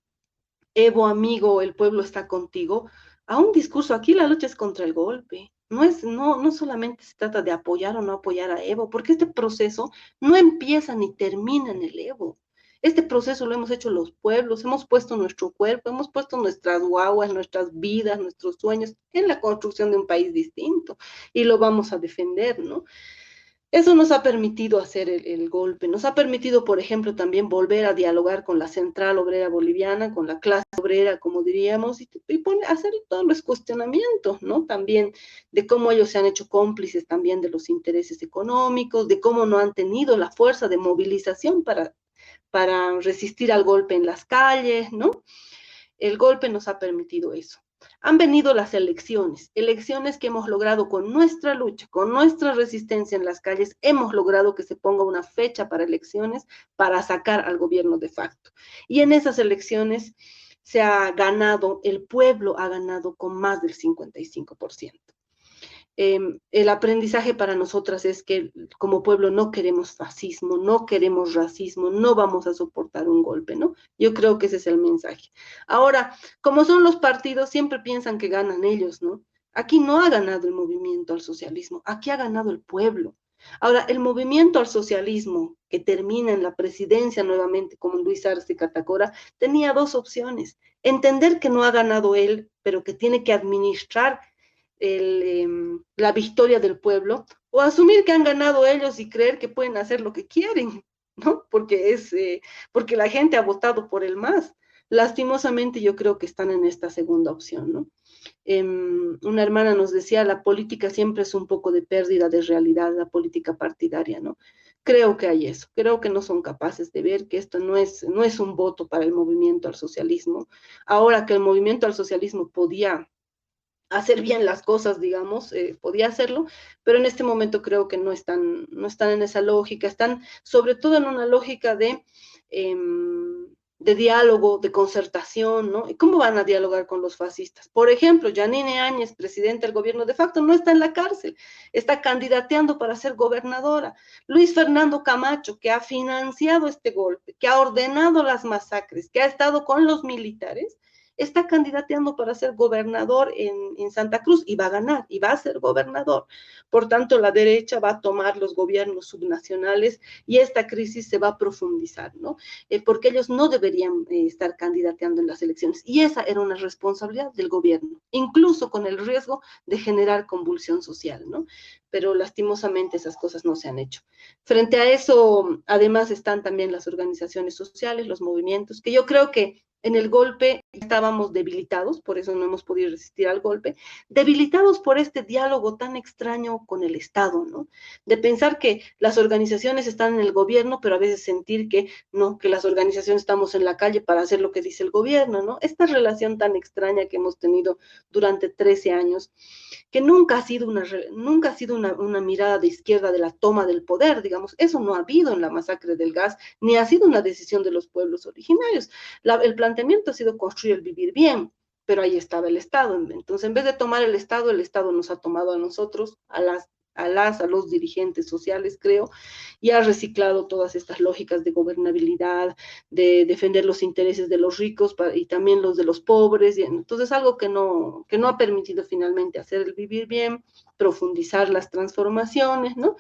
Evo, amigo, el pueblo está contigo, a un discurso, aquí la lucha es contra el golpe. No solamente se trata de apoyar o no apoyar a Evo, porque este proceso no empieza ni termina en el Evo. Este proceso lo hemos hecho los pueblos, hemos puesto nuestro cuerpo, hemos puesto nuestras guaguas, nuestras vidas, nuestros sueños en la construcción de un país distinto y lo vamos a defender, ¿no? Eso nos ha permitido hacer el golpe, nos ha permitido, por ejemplo, también volver a dialogar con la central obrera boliviana, con la clase obrera, como diríamos, y hacer todos los cuestionamientos, ¿no? También de cómo ellos se han hecho cómplices también de los intereses económicos, de cómo no han tenido la fuerza de movilización para resistir al golpe en las calles, ¿no? El golpe nos ha permitido eso. Han venido las elecciones que hemos logrado con nuestra lucha, con nuestra resistencia en las calles, hemos logrado que se ponga una fecha para elecciones para sacar al gobierno de facto. Y en esas elecciones se ha ganado, el pueblo ha ganado con más del 55%. El aprendizaje para nosotras es que como pueblo no queremos fascismo, no queremos racismo, no vamos a soportar un golpe, ¿no? Yo creo que ese es el mensaje. Ahora, como son los partidos, siempre piensan que ganan ellos, ¿no? Aquí no ha ganado el movimiento al socialismo, aquí ha ganado el pueblo. Ahora, el movimiento al socialismo, que termina en la presidencia nuevamente como Luis Arce Catacora, tenía dos opciones. Entender que no ha ganado él, pero que tiene que administrar la victoria del pueblo, o asumir que han ganado ellos y creer que pueden hacer lo que quieren, ¿no? Porque la gente ha votado por el MAS. Lastimosamente yo creo que están en esta segunda opción, ¿no? Una hermana nos decía, la política siempre es un poco de pérdida de realidad, la política partidaria, ¿no? Creo que hay eso, creo que no son capaces de ver que esto no es un voto para el movimiento al socialismo. Ahora que el movimiento al socialismo podía hacer bien las cosas, digamos, podía hacerlo, pero en este momento creo que no están en esa lógica, están sobre todo en una lógica de diálogo, de concertación, ¿no? ¿Y cómo van a dialogar con los fascistas? Por ejemplo, Yanine Áñez, presidente del gobierno de facto, no está en la cárcel, está candidateando para ser gobernadora. Luis Fernando Camacho, que ha financiado este golpe, que ha ordenado las masacres, que ha estado con los militares, está candidateando para ser gobernador en Santa Cruz y va a ganar y va a ser gobernador. Por tanto, la derecha va a tomar los gobiernos subnacionales y esta crisis se va a profundizar, ¿no? Porque ellos no deberían estar candidateando en las elecciones y esa era una responsabilidad del gobierno, incluso con el riesgo de generar convulsión social, ¿no? Pero lastimosamente esas cosas no se han hecho. Frente a eso, además están también las organizaciones sociales, los movimientos, que yo creo que en el golpe estábamos debilitados, por eso no hemos podido resistir al golpe, debilitados por este diálogo tan extraño con el Estado, ¿no? De pensar que las organizaciones están en el gobierno, pero a veces sentir que no, que las organizaciones estamos en la calle para hacer lo que dice el gobierno, ¿no? Esta relación tan extraña que hemos tenido durante 13 años, que nunca ha sido una mirada de izquierda de la toma del poder, digamos, eso no ha habido en la masacre del gas, ni ha sido una decisión de los pueblos originarios. El planteamiento ha sido construir el vivir bien, pero ahí estaba el Estado. Entonces, en vez de tomar el Estado nos ha tomado a nosotros, a las a los dirigentes sociales, creo, y ha reciclado todas estas lógicas de gobernabilidad, de defender los intereses de los ricos y también los de los pobres. Y entonces algo que no ha permitido finalmente hacer el vivir bien, profundizar las transformaciones, ¿no?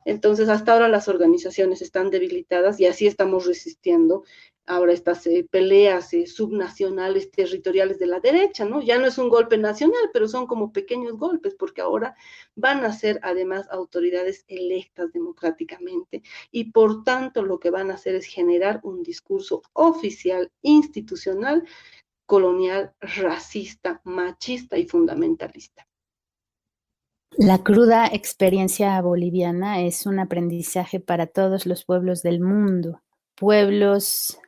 Entonces hasta ahora las organizaciones están debilitadas y así estamos resistiendo ahora estas peleas subnacionales, territoriales de la derecha, ¿no? Ya no es un golpe nacional, pero son como pequeños golpes, porque ahora van a ser además autoridades electas democráticamente y por tanto lo que van a hacer es generar un discurso oficial, institucional, colonial, racista, machista y fundamentalista. La cruda experiencia boliviana es un aprendizaje para todos los pueblos del mundo, pueblos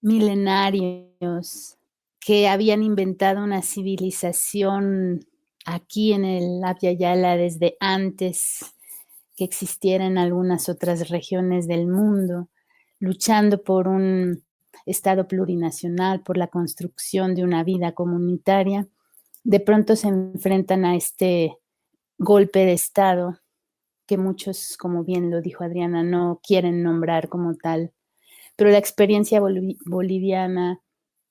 milenarios que habían inventado una civilización aquí en el Abya Yala desde antes que existiera en algunas otras regiones del mundo, luchando por un Estado plurinacional, por la construcción de una vida comunitaria. De pronto se enfrentan a este golpe de Estado que muchos, como bien lo dijo Adriana, no quieren nombrar como tal, pero la experiencia boliviana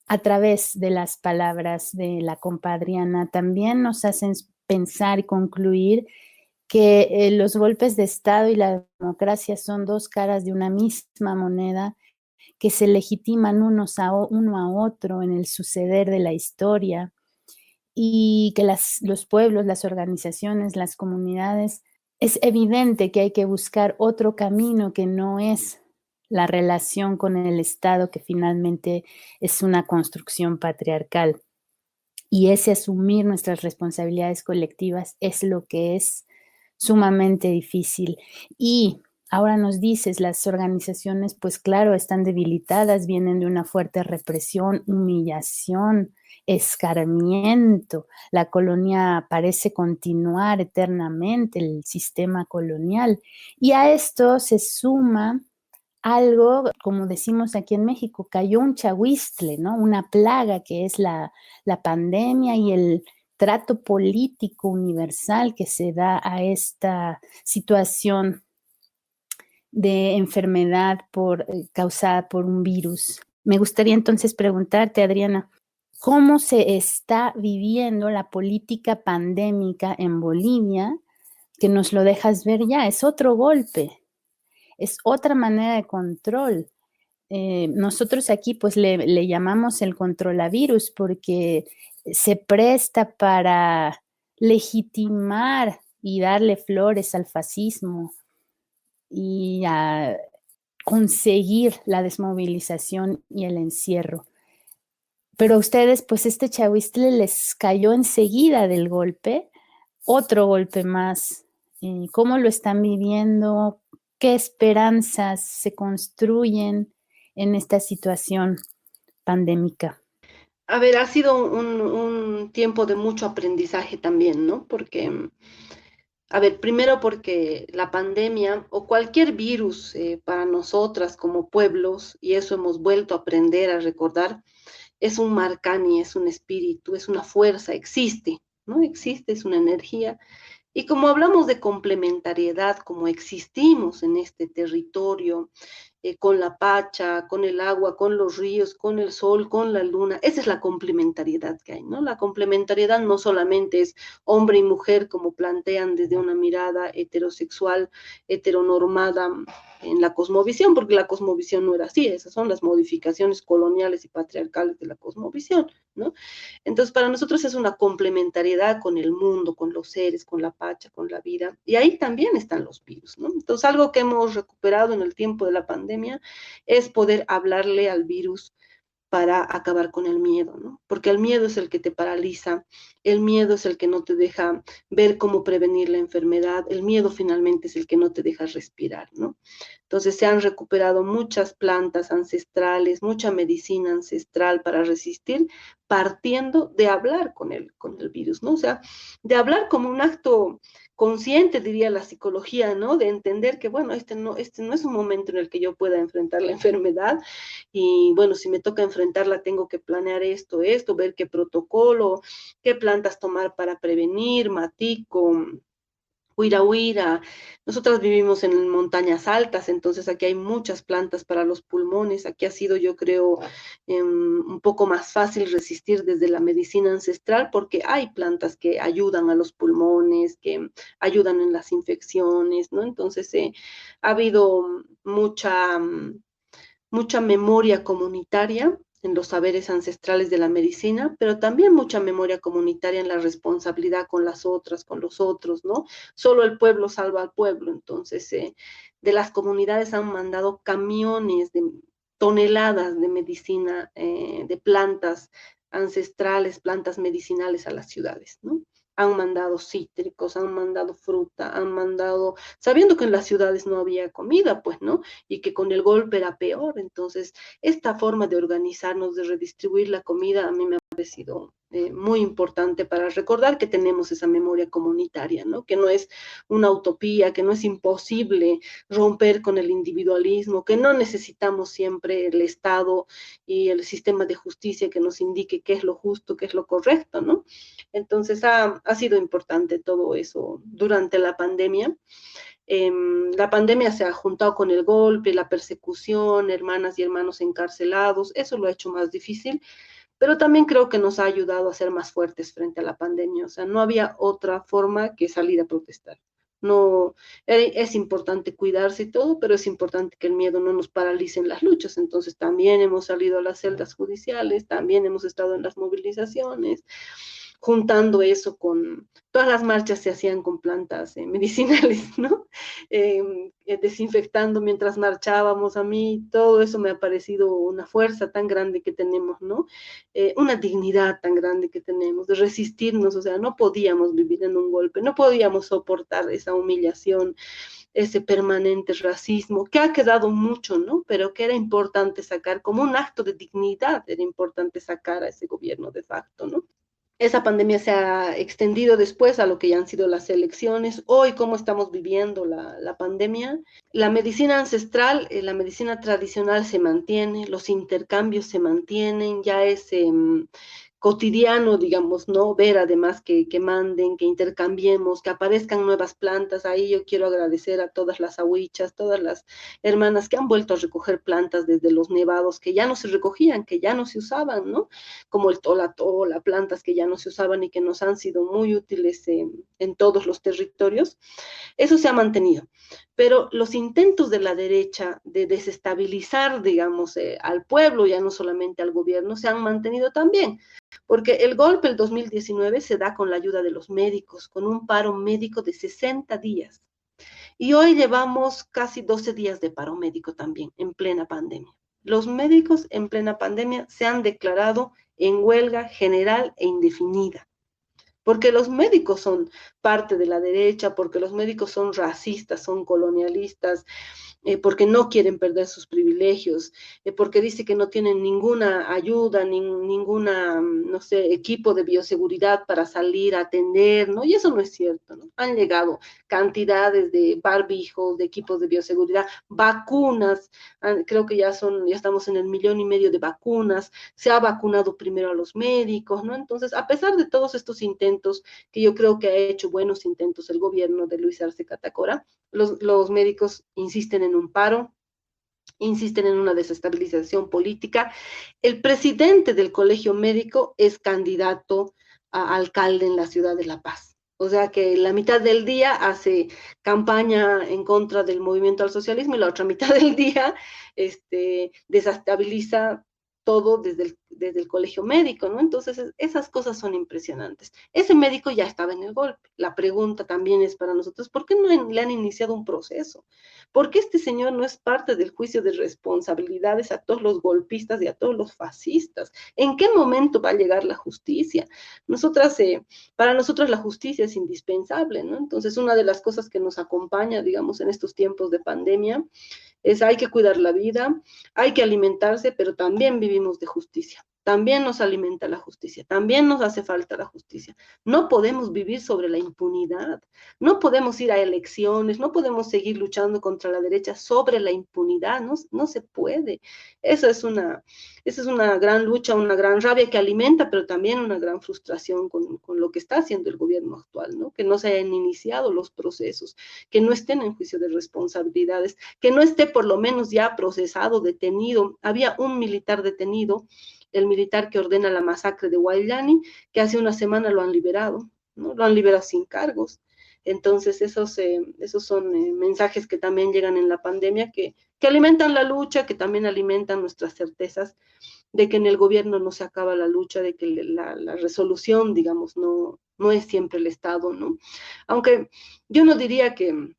a través de las palabras de la compadriana también nos hacen pensar y concluir que los golpes de Estado y la democracia son dos caras de una misma moneda que se legitiman uno a otro en el suceder de la historia y que los pueblos, las organizaciones, las comunidades, es evidente que hay que buscar otro camino que no es la relación con el Estado, que finalmente es una construcción patriarcal. Y ese asumir nuestras responsabilidades colectivas es lo que es sumamente difícil. Y ahora nos dices, las organizaciones, pues claro, están debilitadas, vienen de una fuerte represión, humillación, escarmiento. La colonia parece continuar eternamente, el sistema colonial. Y a esto se suma algo, como decimos aquí en México, cayó un chahuistle, ¿no? Una plaga que es la pandemia y el trato político universal que se da a esta situación de enfermedad causada por un virus. Me gustaría entonces preguntarte, Adriana, ¿cómo se está viviendo la política pandémica en Bolivia? Que nos lo dejas ver ya, es otro golpe. Es otra manera de control. Nosotros aquí pues le llamamos el controlavirus porque se presta para legitimar y darle flores al fascismo y a conseguir la desmovilización y el encierro. Pero a ustedes pues este chahuistle les cayó enseguida del golpe, otro golpe más. ¿Cómo lo están viviendo? ¿Qué esperanzas se construyen en esta situación pandémica? A ver, ha sido un tiempo de mucho aprendizaje también, ¿no? Porque, a ver, primero porque la pandemia o cualquier virus para nosotras como pueblos, y eso hemos vuelto a aprender a recordar, es un marcani, es un espíritu, es una fuerza, existe, ¿no? Existe, es una energía. Y como hablamos de complementariedad, como existimos en este territorio, con la pacha, con el agua, con los ríos, con el sol, con la luna. Esa es la complementariedad que hay, ¿no? La complementariedad no solamente es hombre y mujer, como plantean desde una mirada heterosexual, heteronormada en la cosmovisión, porque la cosmovisión no era así, esas son las modificaciones coloniales y patriarcales de la cosmovisión, ¿no? Entonces, para nosotros es una complementariedad con el mundo, con los seres, con la pacha, con la vida, y ahí también están los virus, ¿no? Entonces, algo que hemos recuperado en el tiempo de la pandemia es poder hablarle al virus para acabar con el miedo, ¿no? Porque el miedo es el que te paraliza, el miedo es el que no te deja ver cómo prevenir la enfermedad, el miedo finalmente es el que no te deja respirar, ¿no? Entonces se han recuperado muchas plantas ancestrales, mucha medicina ancestral para resistir, partiendo de hablar con el virus, ¿no? O sea, de hablar como un acto consciente, diría la psicología, ¿no? De entender que, bueno, este no es un momento en el que yo pueda enfrentar la enfermedad y, bueno, si me toca enfrentarla, tengo que planear esto, ver qué protocolo, qué plantas tomar para prevenir, matico, Huira Huira. Nosotras vivimos en montañas altas, entonces aquí hay muchas plantas para los pulmones. Aquí ha sido, yo creo, un poco más fácil resistir desde la medicina ancestral porque hay plantas que ayudan a los pulmones, que ayudan en las infecciones, ¿no? Entonces ha habido mucha memoria comunitaria en los saberes ancestrales de la medicina, pero también mucha memoria comunitaria en la responsabilidad con las otras, con los otros, ¿no? Solo el pueblo salva al pueblo, entonces de las comunidades han mandado camiones de toneladas de medicina, de plantas ancestrales, plantas medicinales a las ciudades, ¿no? Han mandado cítricos, han mandado fruta, han mandado, sabiendo que en las ciudades no había comida, pues, ¿no? Y que con el golpe era peor. Entonces, esta forma de organizarnos, de redistribuir la comida, a mí me ha parecido muy importante para recordar que tenemos esa memoria comunitaria, ¿no? Que no es una utopía, que no es imposible romper con el individualismo, que no necesitamos siempre el Estado y el sistema de justicia que nos indique qué es lo justo, qué es lo correcto, ¿no? Entonces, ha sido importante todo eso durante la pandemia. La pandemia se ha juntado con el golpe, la persecución, hermanas y hermanos encarcelados, eso lo ha hecho más difícil, pero también creo que nos ha ayudado a ser más fuertes frente a la pandemia, o sea, no había otra forma que salir a protestar. No, es importante cuidarse y todo, pero es importante que el miedo no nos paralice en las luchas. Entonces también hemos salido a las celdas judiciales, también hemos estado en las movilizaciones, juntando eso con, todas las marchas se hacían con plantas medicinales, ¿no? Desinfectando mientras marchábamos, a mí todo eso me ha parecido una fuerza tan grande que tenemos, ¿no? Una dignidad tan grande que tenemos de resistirnos, o sea, no podíamos vivir en un golpe, no podíamos soportar esa humillación, ese permanente racismo, que ha quedado mucho, ¿no? Pero que era importante sacar, como un acto de dignidad, era importante sacar a ese gobierno de facto, ¿no? Esa pandemia se ha extendido después a lo que ya han sido las elecciones. Hoy, ¿cómo estamos viviendo la pandemia? La medicina ancestral, la medicina tradicional se mantiene, los intercambios se mantienen, ya es cotidiano, digamos, ¿no? Ver además que manden, que intercambiemos, que aparezcan nuevas plantas. Ahí yo quiero agradecer a todas las ahuichas, todas las hermanas que han vuelto a recoger plantas desde los nevados que ya no se recogían, que ya no se usaban, ¿no? Como el tola tola, plantas que ya no se usaban y que nos han sido muy útiles en todos los territorios. Eso se ha mantenido. Pero los intentos de la derecha de desestabilizar, digamos, al pueblo, ya no solamente al gobierno, se han mantenido también. Porque el golpe el 2019 se da con la ayuda de los médicos, con un paro médico de 60 días. Y hoy llevamos casi 12 días de paro médico también, en plena pandemia. Los médicos en plena pandemia se han declarado en huelga general e indefinida. Porque los médicos son parte de la derecha, porque los médicos son racistas, son colonialistas, porque no quieren perder sus privilegios, porque dice que no tienen ninguna ayuda, ninguna, no sé, equipo de bioseguridad para salir a atender, ¿no? Y eso no es cierto, ¿no? Han llegado cantidades de barbijos, de equipos de bioseguridad, vacunas, creo que ya estamos en el 1,5 millones de vacunas, se ha vacunado primero a los médicos, ¿no? Entonces, a pesar de todos estos intentos, que yo creo que ha hecho buenos intentos el gobierno de Luis Arce Catacora, los médicos insisten en un paro, insisten en una desestabilización política. El presidente del colegio médico es candidato a alcalde en la ciudad de La Paz. O sea que la mitad del día hace campaña en contra del movimiento al socialismo y la otra mitad del día desestabiliza todo desde el colegio médico, ¿no? Entonces, esas cosas son impresionantes. Ese médico ya estaba en el golpe. La pregunta también es para nosotros, ¿por qué no le han iniciado un proceso? ¿Por qué este señor no es parte del juicio de responsabilidades a todos los golpistas y a todos los fascistas? ¿En qué momento va a llegar la justicia? Para nosotros la justicia es indispensable, ¿no? Entonces, una de las cosas que nos acompaña, digamos, en estos tiempos de pandemia, hay que cuidar la vida, hay que alimentarse, pero también vivimos de justicia. también nos alimenta la justicia, también nos hace falta la justicia. No podemos vivir sobre la impunidad, no podemos ir a elecciones, no podemos seguir luchando contra la derecha sobre la impunidad, no se puede. Esa es una gran lucha, una gran rabia que alimenta, pero también una gran frustración con lo que está haciendo el gobierno actual, ¿no? Que no se hayan iniciado los procesos, que no estén en juicio de responsabilidades, que no esté por lo menos ya procesado, detenido. Había un militar detenido, el militar que ordena la masacre de Guayllani, que hace una semana lo han liberado, ¿no? Lo han liberado sin cargos. Entonces, esos son mensajes que también llegan en la pandemia, que alimentan la lucha, que también alimentan nuestras certezas de que en el gobierno no se acaba la lucha, de que la resolución, digamos, no es siempre el Estado, ¿no? Aunque yo no diría que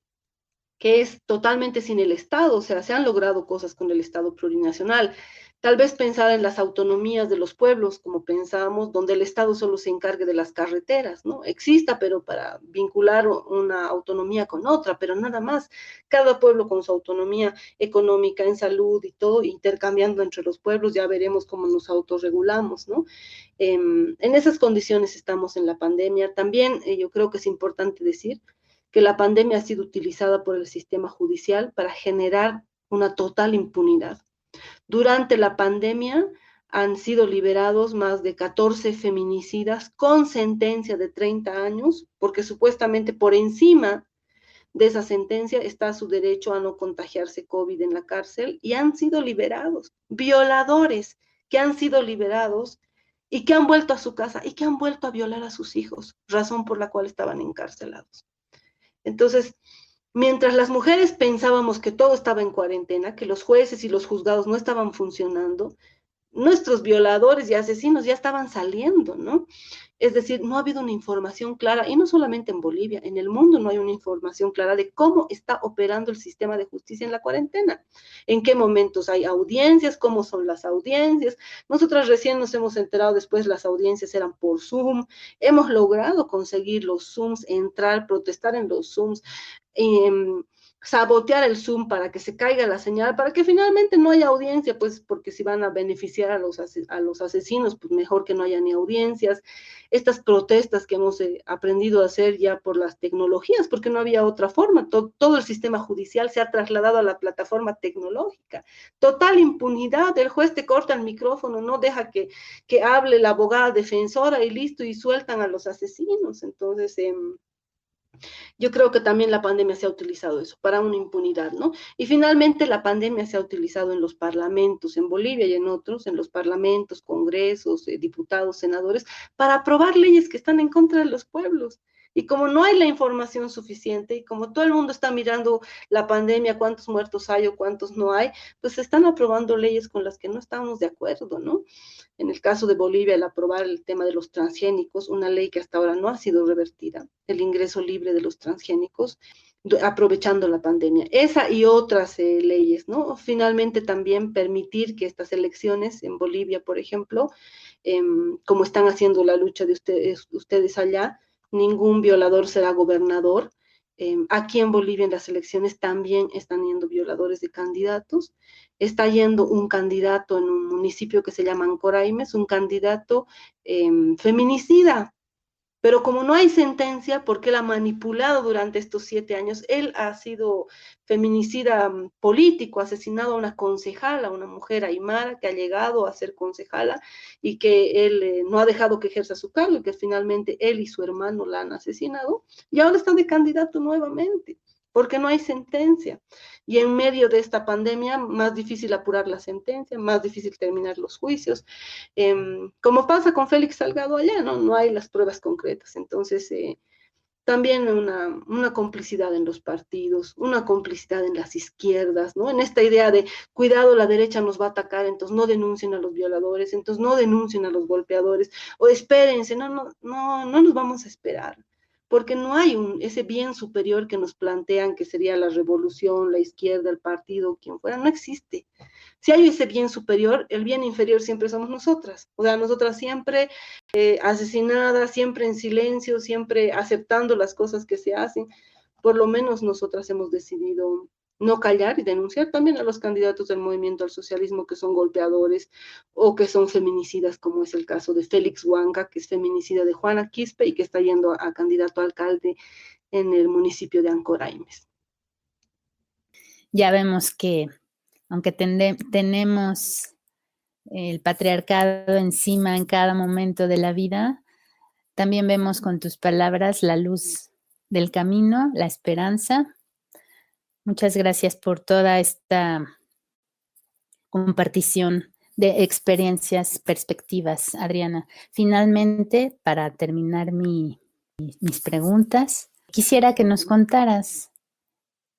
es totalmente sin el Estado, o sea, se han logrado cosas con el Estado plurinacional. Tal vez pensar en las autonomías de los pueblos, como pensábamos, donde el Estado solo se encargue de las carreteras, ¿no? Exista, pero para vincular una autonomía con otra, pero nada más. Cada pueblo con su autonomía económica, en salud y todo, intercambiando entre los pueblos, ya veremos cómo nos autorregulamos, ¿no? En esas condiciones estamos en la pandemia. También yo creo que es importante decir que la pandemia ha sido utilizada por el sistema judicial para generar una total impunidad. Durante la pandemia han sido liberados más de 14 feminicidas con sentencia de 30 años, porque supuestamente por encima de esa sentencia está su derecho a no contagiarse COVID en la cárcel, y han sido liberados. Violadores que han sido liberados y que han vuelto a su casa y que han vuelto a violar a sus hijos, razón por la cual estaban encarcelados. Entonces, mientras las mujeres pensábamos que todo estaba en cuarentena, que los jueces y los juzgados no estaban funcionando, nuestros violadores y asesinos ya estaban saliendo, ¿no? Es decir, no ha habido una información clara, y no solamente en Bolivia, en el mundo no hay una información clara de cómo está operando el sistema de justicia en la cuarentena, en qué momentos hay audiencias, cómo son las audiencias. Nosotras recién nos hemos enterado, después las audiencias eran por Zoom, hemos logrado conseguir los Zooms, entrar, protestar en los Zooms, sabotear el Zoom para que se caiga la señal, para que finalmente no haya audiencia, pues porque si van a beneficiar a los asesinos, pues mejor que no haya ni audiencias. Estas protestas que hemos aprendido a hacer ya por las tecnologías, porque no había otra forma, todo el sistema judicial se ha trasladado a la plataforma tecnológica. Total impunidad, el juez te corta el micrófono, no deja que hable la abogada defensora y listo, y sueltan a los asesinos. Entonces, yo creo que también la pandemia se ha utilizado eso, para una impunidad, ¿no? Y finalmente la pandemia se ha utilizado en los parlamentos, en Bolivia y en otros, en los parlamentos, congresos, diputados, senadores, para aprobar leyes que están en contra de los pueblos. Y como no hay la información suficiente, y como todo el mundo está mirando la pandemia, cuántos muertos hay o cuántos no hay, pues se están aprobando leyes con las que no estamos de acuerdo, ¿no? En el caso de Bolivia, el aprobar el tema de los transgénicos, una ley que hasta ahora no ha sido revertida, el ingreso libre de los transgénicos, aprovechando la pandemia. Esa y otras leyes, ¿no? Finalmente también permitir que estas elecciones en Bolivia, por ejemplo, como están haciendo la lucha de ustedes allá, ningún violador será gobernador. Aquí en Bolivia en las elecciones también están yendo violadores de candidatos. Está yendo un candidato en un municipio que se llama Ancoraimes, un candidato feminicida. Pero como no hay sentencia, porque él ha manipulado durante estos 7 años, él ha sido feminicida político, ha asesinado a una concejala, una mujer aymara que ha llegado a ser concejala y que él no ha dejado que ejerza su cargo, y que finalmente él y su hermano la han asesinado, y ahora está de candidato nuevamente, porque no hay sentencia. Y en medio de esta pandemia, más difícil apurar la sentencia, más difícil terminar los juicios. Como pasa con Félix Salgado allá, no hay las pruebas concretas. Entonces, también una complicidad en los partidos, una complicidad en las izquierdas, ¿no? En esta idea de, cuidado, la derecha nos va a atacar, entonces no denuncien a los violadores, entonces no denuncien a los golpeadores, o espérense, no nos vamos a esperar, porque no hay ese bien superior que nos plantean, que sería la revolución, la izquierda, el partido, quien fuera, no existe. Si hay ese bien superior, el bien inferior siempre somos nosotras. O sea, nosotras siempre asesinadas, siempre en silencio, siempre aceptando las cosas que se hacen. Por lo menos nosotras hemos decidido no callar y denunciar también a los candidatos del movimiento al socialismo que son golpeadores o que son feminicidas, como es el caso de Félix Huanca, que es feminicida de Juana Quispe y que está yendo a candidato a alcalde en el municipio de Ancoraimes. Ya vemos que aunque tenemos el patriarcado encima en cada momento de la vida, también vemos con tus palabras la luz del camino, la esperanza. Muchas gracias por toda esta compartición de experiencias, perspectivas, Adriana. Finalmente, para terminar mis preguntas, quisiera que nos contaras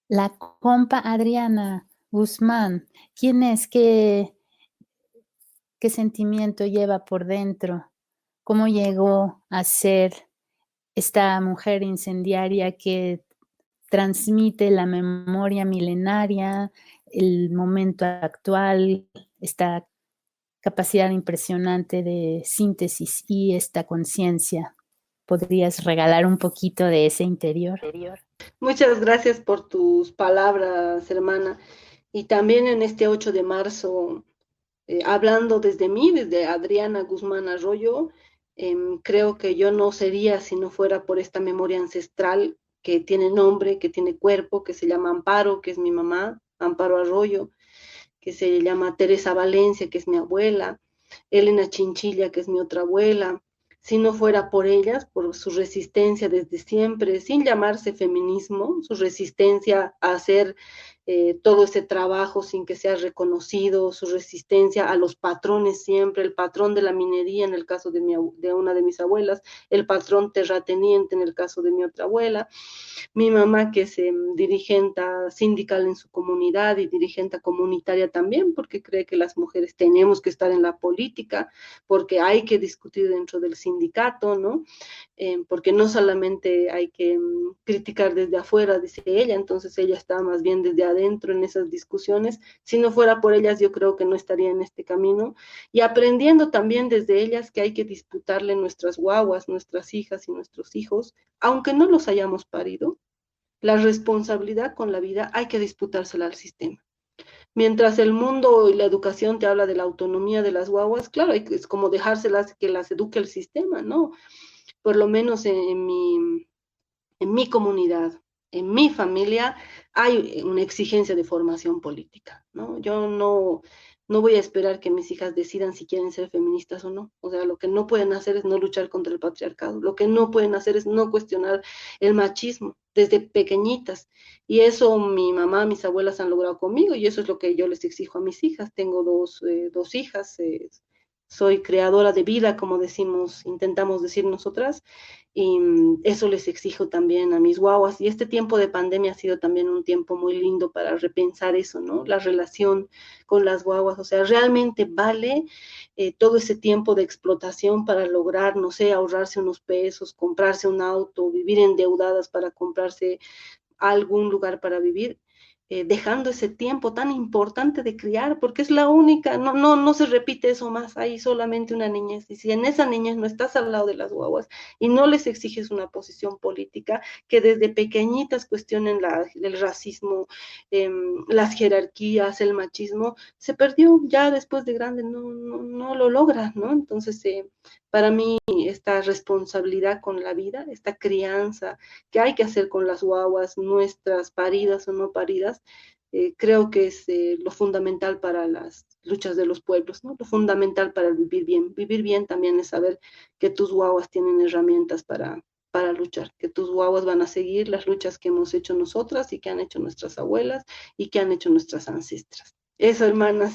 la compa Adriana Guzmán. ¿Quién es? ¿Qué sentimiento lleva por dentro? ¿Cómo llegó a ser esta mujer incendiaria que transmite la memoria milenaria, el momento actual, esta capacidad impresionante de síntesis y esta conciencia? ¿Podrías regalar un poquito de ese interior? Muchas gracias por tus palabras, hermana. Y también en este 8 de marzo, hablando desde mí, desde Adriana Guzmán Arroyo, creo que yo no sería si no fuera por esta memoria ancestral que tiene nombre, que tiene cuerpo, que se llama Amparo, que es mi mamá, Amparo Arroyo, que se llama Teresa Valencia, que es mi abuela, Elena Chinchilla, que es mi otra abuela. Si no fuera por ellas, por su resistencia desde siempre, sin llamarse feminismo, su resistencia a hacer todo ese trabajo sin que sea reconocido, su resistencia a los patrones siempre, el patrón de la minería en el caso de una de mis abuelas, el patrón terrateniente en el caso de mi otra abuela, mi mamá que es dirigente sindical en su comunidad y dirigente comunitaria también, porque cree que las mujeres tenemos que estar en la política, porque hay que discutir dentro del sindicato, ¿no? Porque no solamente hay que criticar desde afuera, dice ella, entonces ella está más bien desde adentro en esas discusiones. Si no fuera por ellas, yo creo que no estaría en este camino. Y aprendiendo también desde ellas que hay que disputarle nuestras guaguas, nuestras hijas y nuestros hijos, aunque no los hayamos parido, la responsabilidad con la vida hay que disputársela al sistema. Mientras el mundo y la educación te habla de la autonomía de las guaguas, claro, es como dejárselas que las eduque el sistema, ¿no? Por lo menos en mi comunidad, en mi familia, hay una exigencia de formación política, ¿no? Yo no voy a esperar que mis hijas decidan si quieren ser feministas o no. O sea, lo que no pueden hacer es no luchar contra el patriarcado, lo que no pueden hacer es no cuestionar el machismo desde pequeñitas. Y eso mi mamá, mis abuelas han logrado conmigo y eso es lo que yo les exijo a mis hijas. Tengo dos hijas, soy creadora de vida, como decimos, intentamos decir nosotras, y eso les exijo también a mis guaguas. Y este tiempo de pandemia ha sido también un tiempo muy lindo para repensar eso, ¿no? La relación con las guaguas, o sea, realmente vale todo ese tiempo de explotación para lograr, no sé, ahorrarse unos pesos, comprarse un auto, vivir endeudadas para comprarse algún lugar para vivir, dejando ese tiempo tan importante de criar, porque es la única, no se repite eso más, hay solamente una niñez, y si en esa niñez no estás al lado de las guaguas y no les exiges una posición política, que desde pequeñitas cuestionen el racismo, las jerarquías, el machismo, se perdió ya después de grande, no lo logras, ¿no? Entonces, para mí, esta responsabilidad con la vida, esta crianza que hay que hacer con las guaguas, nuestras paridas o no paridas, creo que es lo fundamental para las luchas de los pueblos, ¿no? Lo fundamental para el vivir bien. Vivir bien también es saber que tus guaguas tienen herramientas para luchar, que tus guaguas van a seguir las luchas que hemos hecho nosotras y que han hecho nuestras abuelas y que han hecho nuestras ancestras. Eso, hermanas.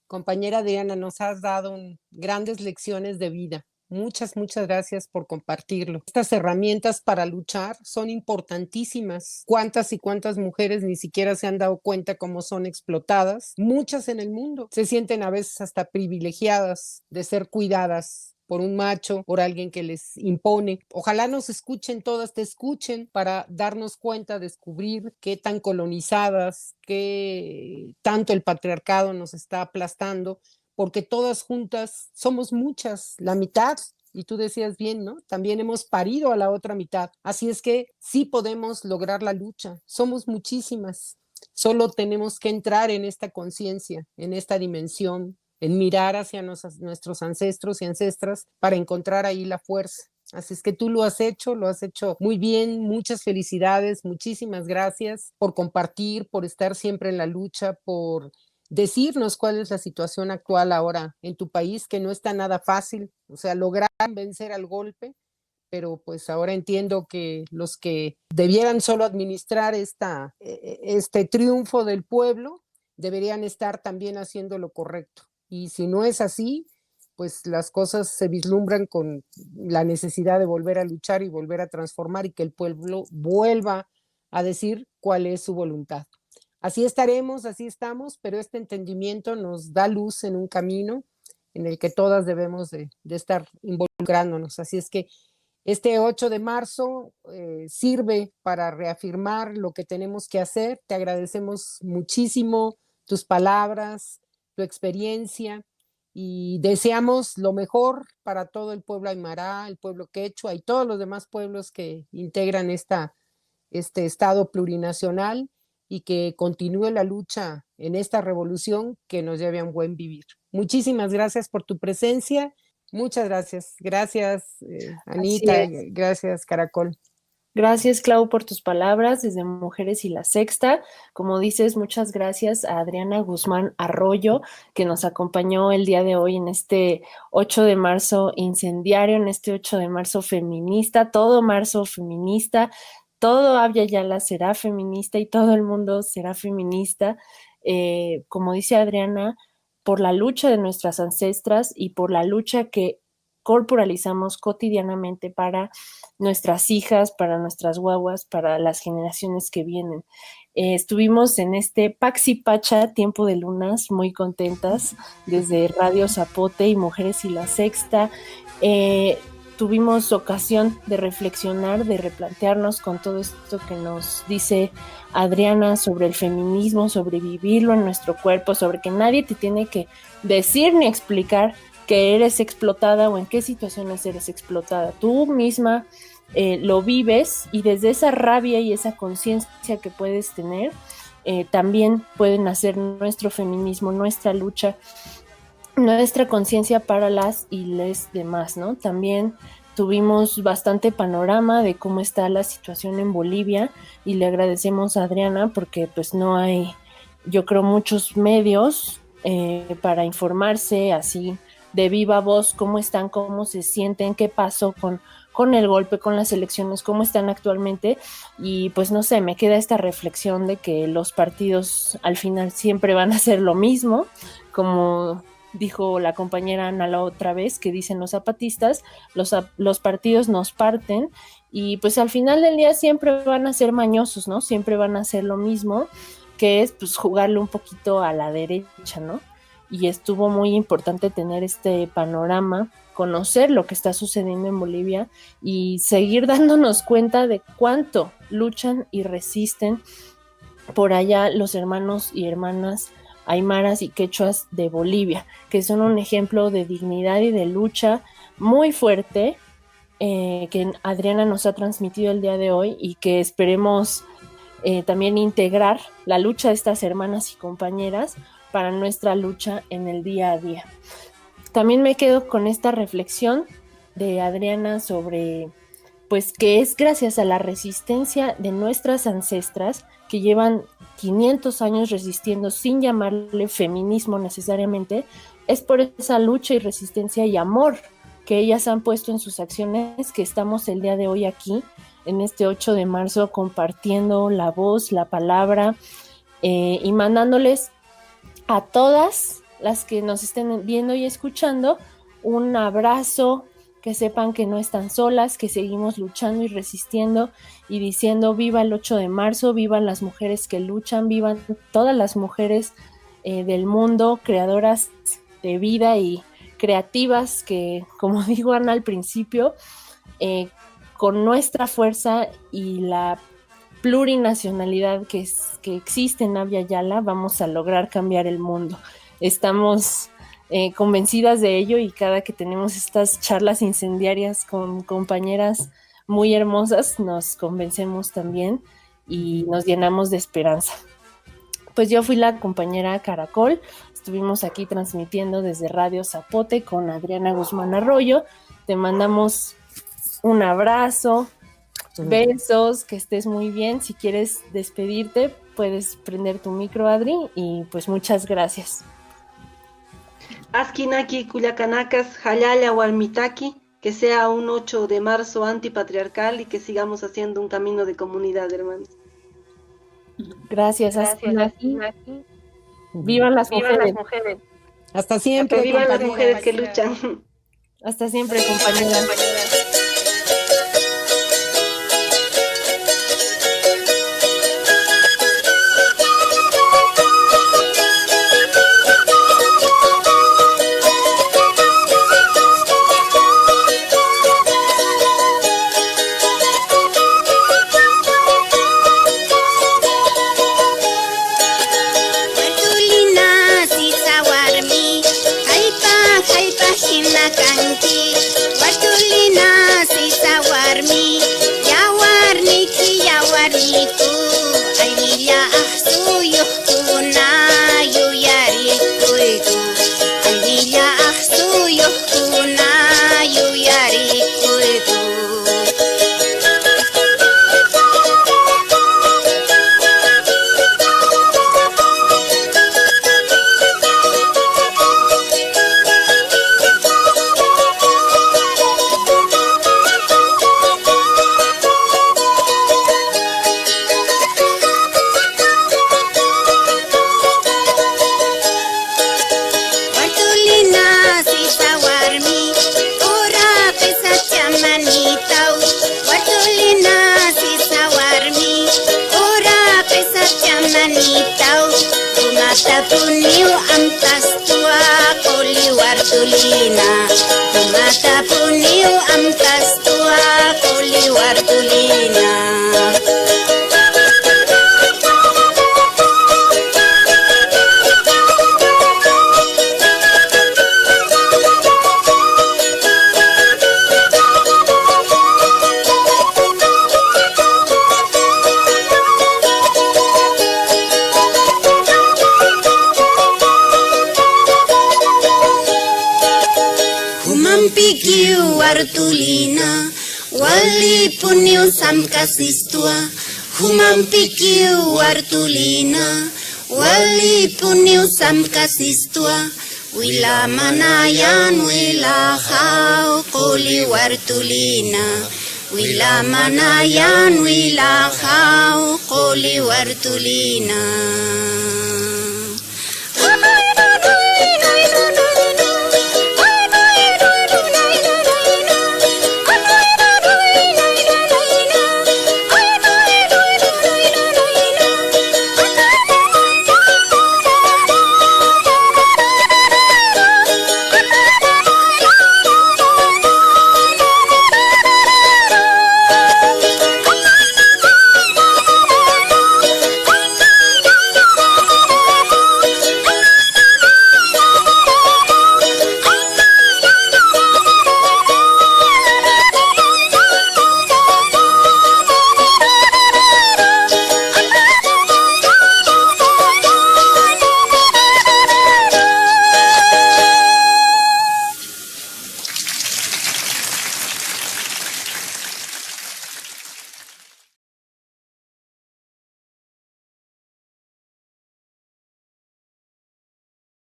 Compañera Adriana, nos has dado grandes lecciones de vida. Muchas gracias por compartirlo. Estas herramientas para luchar son importantísimas. ¿Cuántas y cuántas mujeres ni siquiera se han dado cuenta cómo son explotadas? Muchas en el mundo se sienten a veces hasta privilegiadas de ser cuidadas por un macho, por alguien que les impone. Ojalá nos escuchen todas, te escuchen para darnos cuenta, descubrir qué tan colonizadas, qué tanto el patriarcado nos está aplastando, porque todas juntas somos muchas, la mitad, y tú decías bien, ¿no? También hemos parido a la otra mitad. Así es que sí podemos lograr la lucha, somos muchísimas. Solo tenemos que entrar en esta conciencia, en esta dimensión, en mirar hacia nuestros ancestros y ancestras para encontrar ahí la fuerza. Así es que tú lo has hecho muy bien, muchas felicidades, muchísimas gracias por compartir, por estar siempre en la lucha, por decirnos cuál es la situación actual ahora en tu país, que no está nada fácil, o sea, lograr vencer al golpe, pero pues ahora entiendo que los que debieran solo administrar este triunfo del pueblo deberían estar también haciendo lo correcto. Y si no es así, pues las cosas se vislumbran con la necesidad de volver a luchar y volver a transformar y que el pueblo vuelva a decir cuál es su voluntad. Así estaremos, así estamos, pero este entendimiento nos da luz en un camino en el que todas debemos de estar involucrándonos. Así es que este 8 de marzo sirve para reafirmar lo que tenemos que hacer. Te agradecemos muchísimo tus palabras, tu experiencia y deseamos lo mejor para todo el pueblo aymara, el pueblo quechua y todos los demás pueblos que integran este estado plurinacional y que continúe la lucha en esta revolución que nos lleve a un buen vivir. Muchísimas gracias por tu presencia. Muchas gracias. Gracias, Anita. Gracias, Caracol. Gracias, Clau, por tus palabras desde Mujeres y la Sexta. Como dices, muchas gracias a Adriana Guzmán Arroyo, que nos acompañó el día de hoy en este 8 de marzo incendiario, en este 8 de marzo feminista, todo marzo feminista, todo Abya Yala será feminista y todo el mundo será feminista. Como dice Adriana, por la lucha de nuestras ancestras y por la lucha que corporalizamos cotidianamente para nuestras hijas, para nuestras guaguas, para las generaciones que vienen. Estuvimos en este Paxi Pacha, Tiempo de Lunas, muy contentas, desde Radio Zapote y Mujeres y la Sexta. Tuvimos ocasión de reflexionar, de replantearnos con todo esto que nos dice Adriana sobre el feminismo, sobre vivirlo en nuestro cuerpo, sobre que nadie te tiene que decir ni explicar que eres explotada o en qué situaciones eres explotada. Tú misma lo vives y desde esa rabia y esa conciencia que puedes tener, también pueden hacer nuestro feminismo, nuestra lucha, nuestra conciencia para las y les demás, ¿no? También tuvimos bastante panorama de cómo está la situación en Bolivia y le agradecemos a Adriana porque pues no hay, yo creo, muchos medios para informarse así de viva voz cómo están, cómo se sienten, qué pasó con el golpe, con las elecciones, cómo están actualmente. Y pues no sé, me queda esta reflexión de que los partidos al final siempre van a hacer lo mismo, como dijo la compañera Ana la otra vez, que dicen los zapatistas, los partidos nos parten y pues al final del día siempre van a ser mañosos, ¿no? Siempre van a hacer lo mismo, que es pues jugarle un poquito a la derecha, ¿no? Y estuvo muy importante tener este panorama, conocer lo que está sucediendo en Bolivia y seguir dándonos cuenta de cuánto luchan y resisten por allá los hermanos y hermanas aymaras y quechuas de Bolivia, que son un ejemplo de dignidad y de lucha muy fuerte que Adriana nos ha transmitido el día de hoy y que esperemos también integrar la lucha de estas hermanas y compañeras para nuestra lucha en el día a día. También me quedo con esta reflexión de Adriana sobre pues que es gracias a la resistencia de nuestras ancestras que llevan 500 años resistiendo sin llamarle feminismo necesariamente, es por esa lucha y resistencia y amor que ellas han puesto en sus acciones que estamos el día de hoy aquí, en este 8 de marzo, compartiendo la voz, la palabra y mandándoles a todas las que nos estén viendo y escuchando un abrazo, que sepan que no están solas, que seguimos luchando y resistiendo y diciendo viva el 8 de marzo, vivan las mujeres que luchan, vivan todas las mujeres del mundo, creadoras de vida y creativas que, como digo Ana al principio, con nuestra fuerza y la plurinacionalidad que existe en Abya Yala vamos a lograr cambiar el mundo. Estamos convencidas de ello y cada que tenemos estas charlas incendiarias con compañeras muy hermosas nos convencemos también y nos llenamos de esperanza. pues yo fui la compañera Caracol. Estuvimos aquí transmitiendo desde Radio Zapote con Adriana Guzmán Arroyo. Te mandamos un abrazo, besos, que estés muy bien. Si quieres despedirte, puedes prender tu micro, Adri, y pues muchas gracias. Askinaki Culiacanacas, Jalala Walmitaki, que sea un 8 de marzo antipatriarcal y que sigamos haciendo un camino de comunidad, hermanos. Gracias, Askinaki. Vivan las mujeres. Hasta siempre. Vivan las mujeres que luchan. Hasta siempre, compañeras. Kasistua humampikiu artulina wali puniu sam kasistua wila manayan wila hau koli wartulina wila manayan wila hau koli wartulina.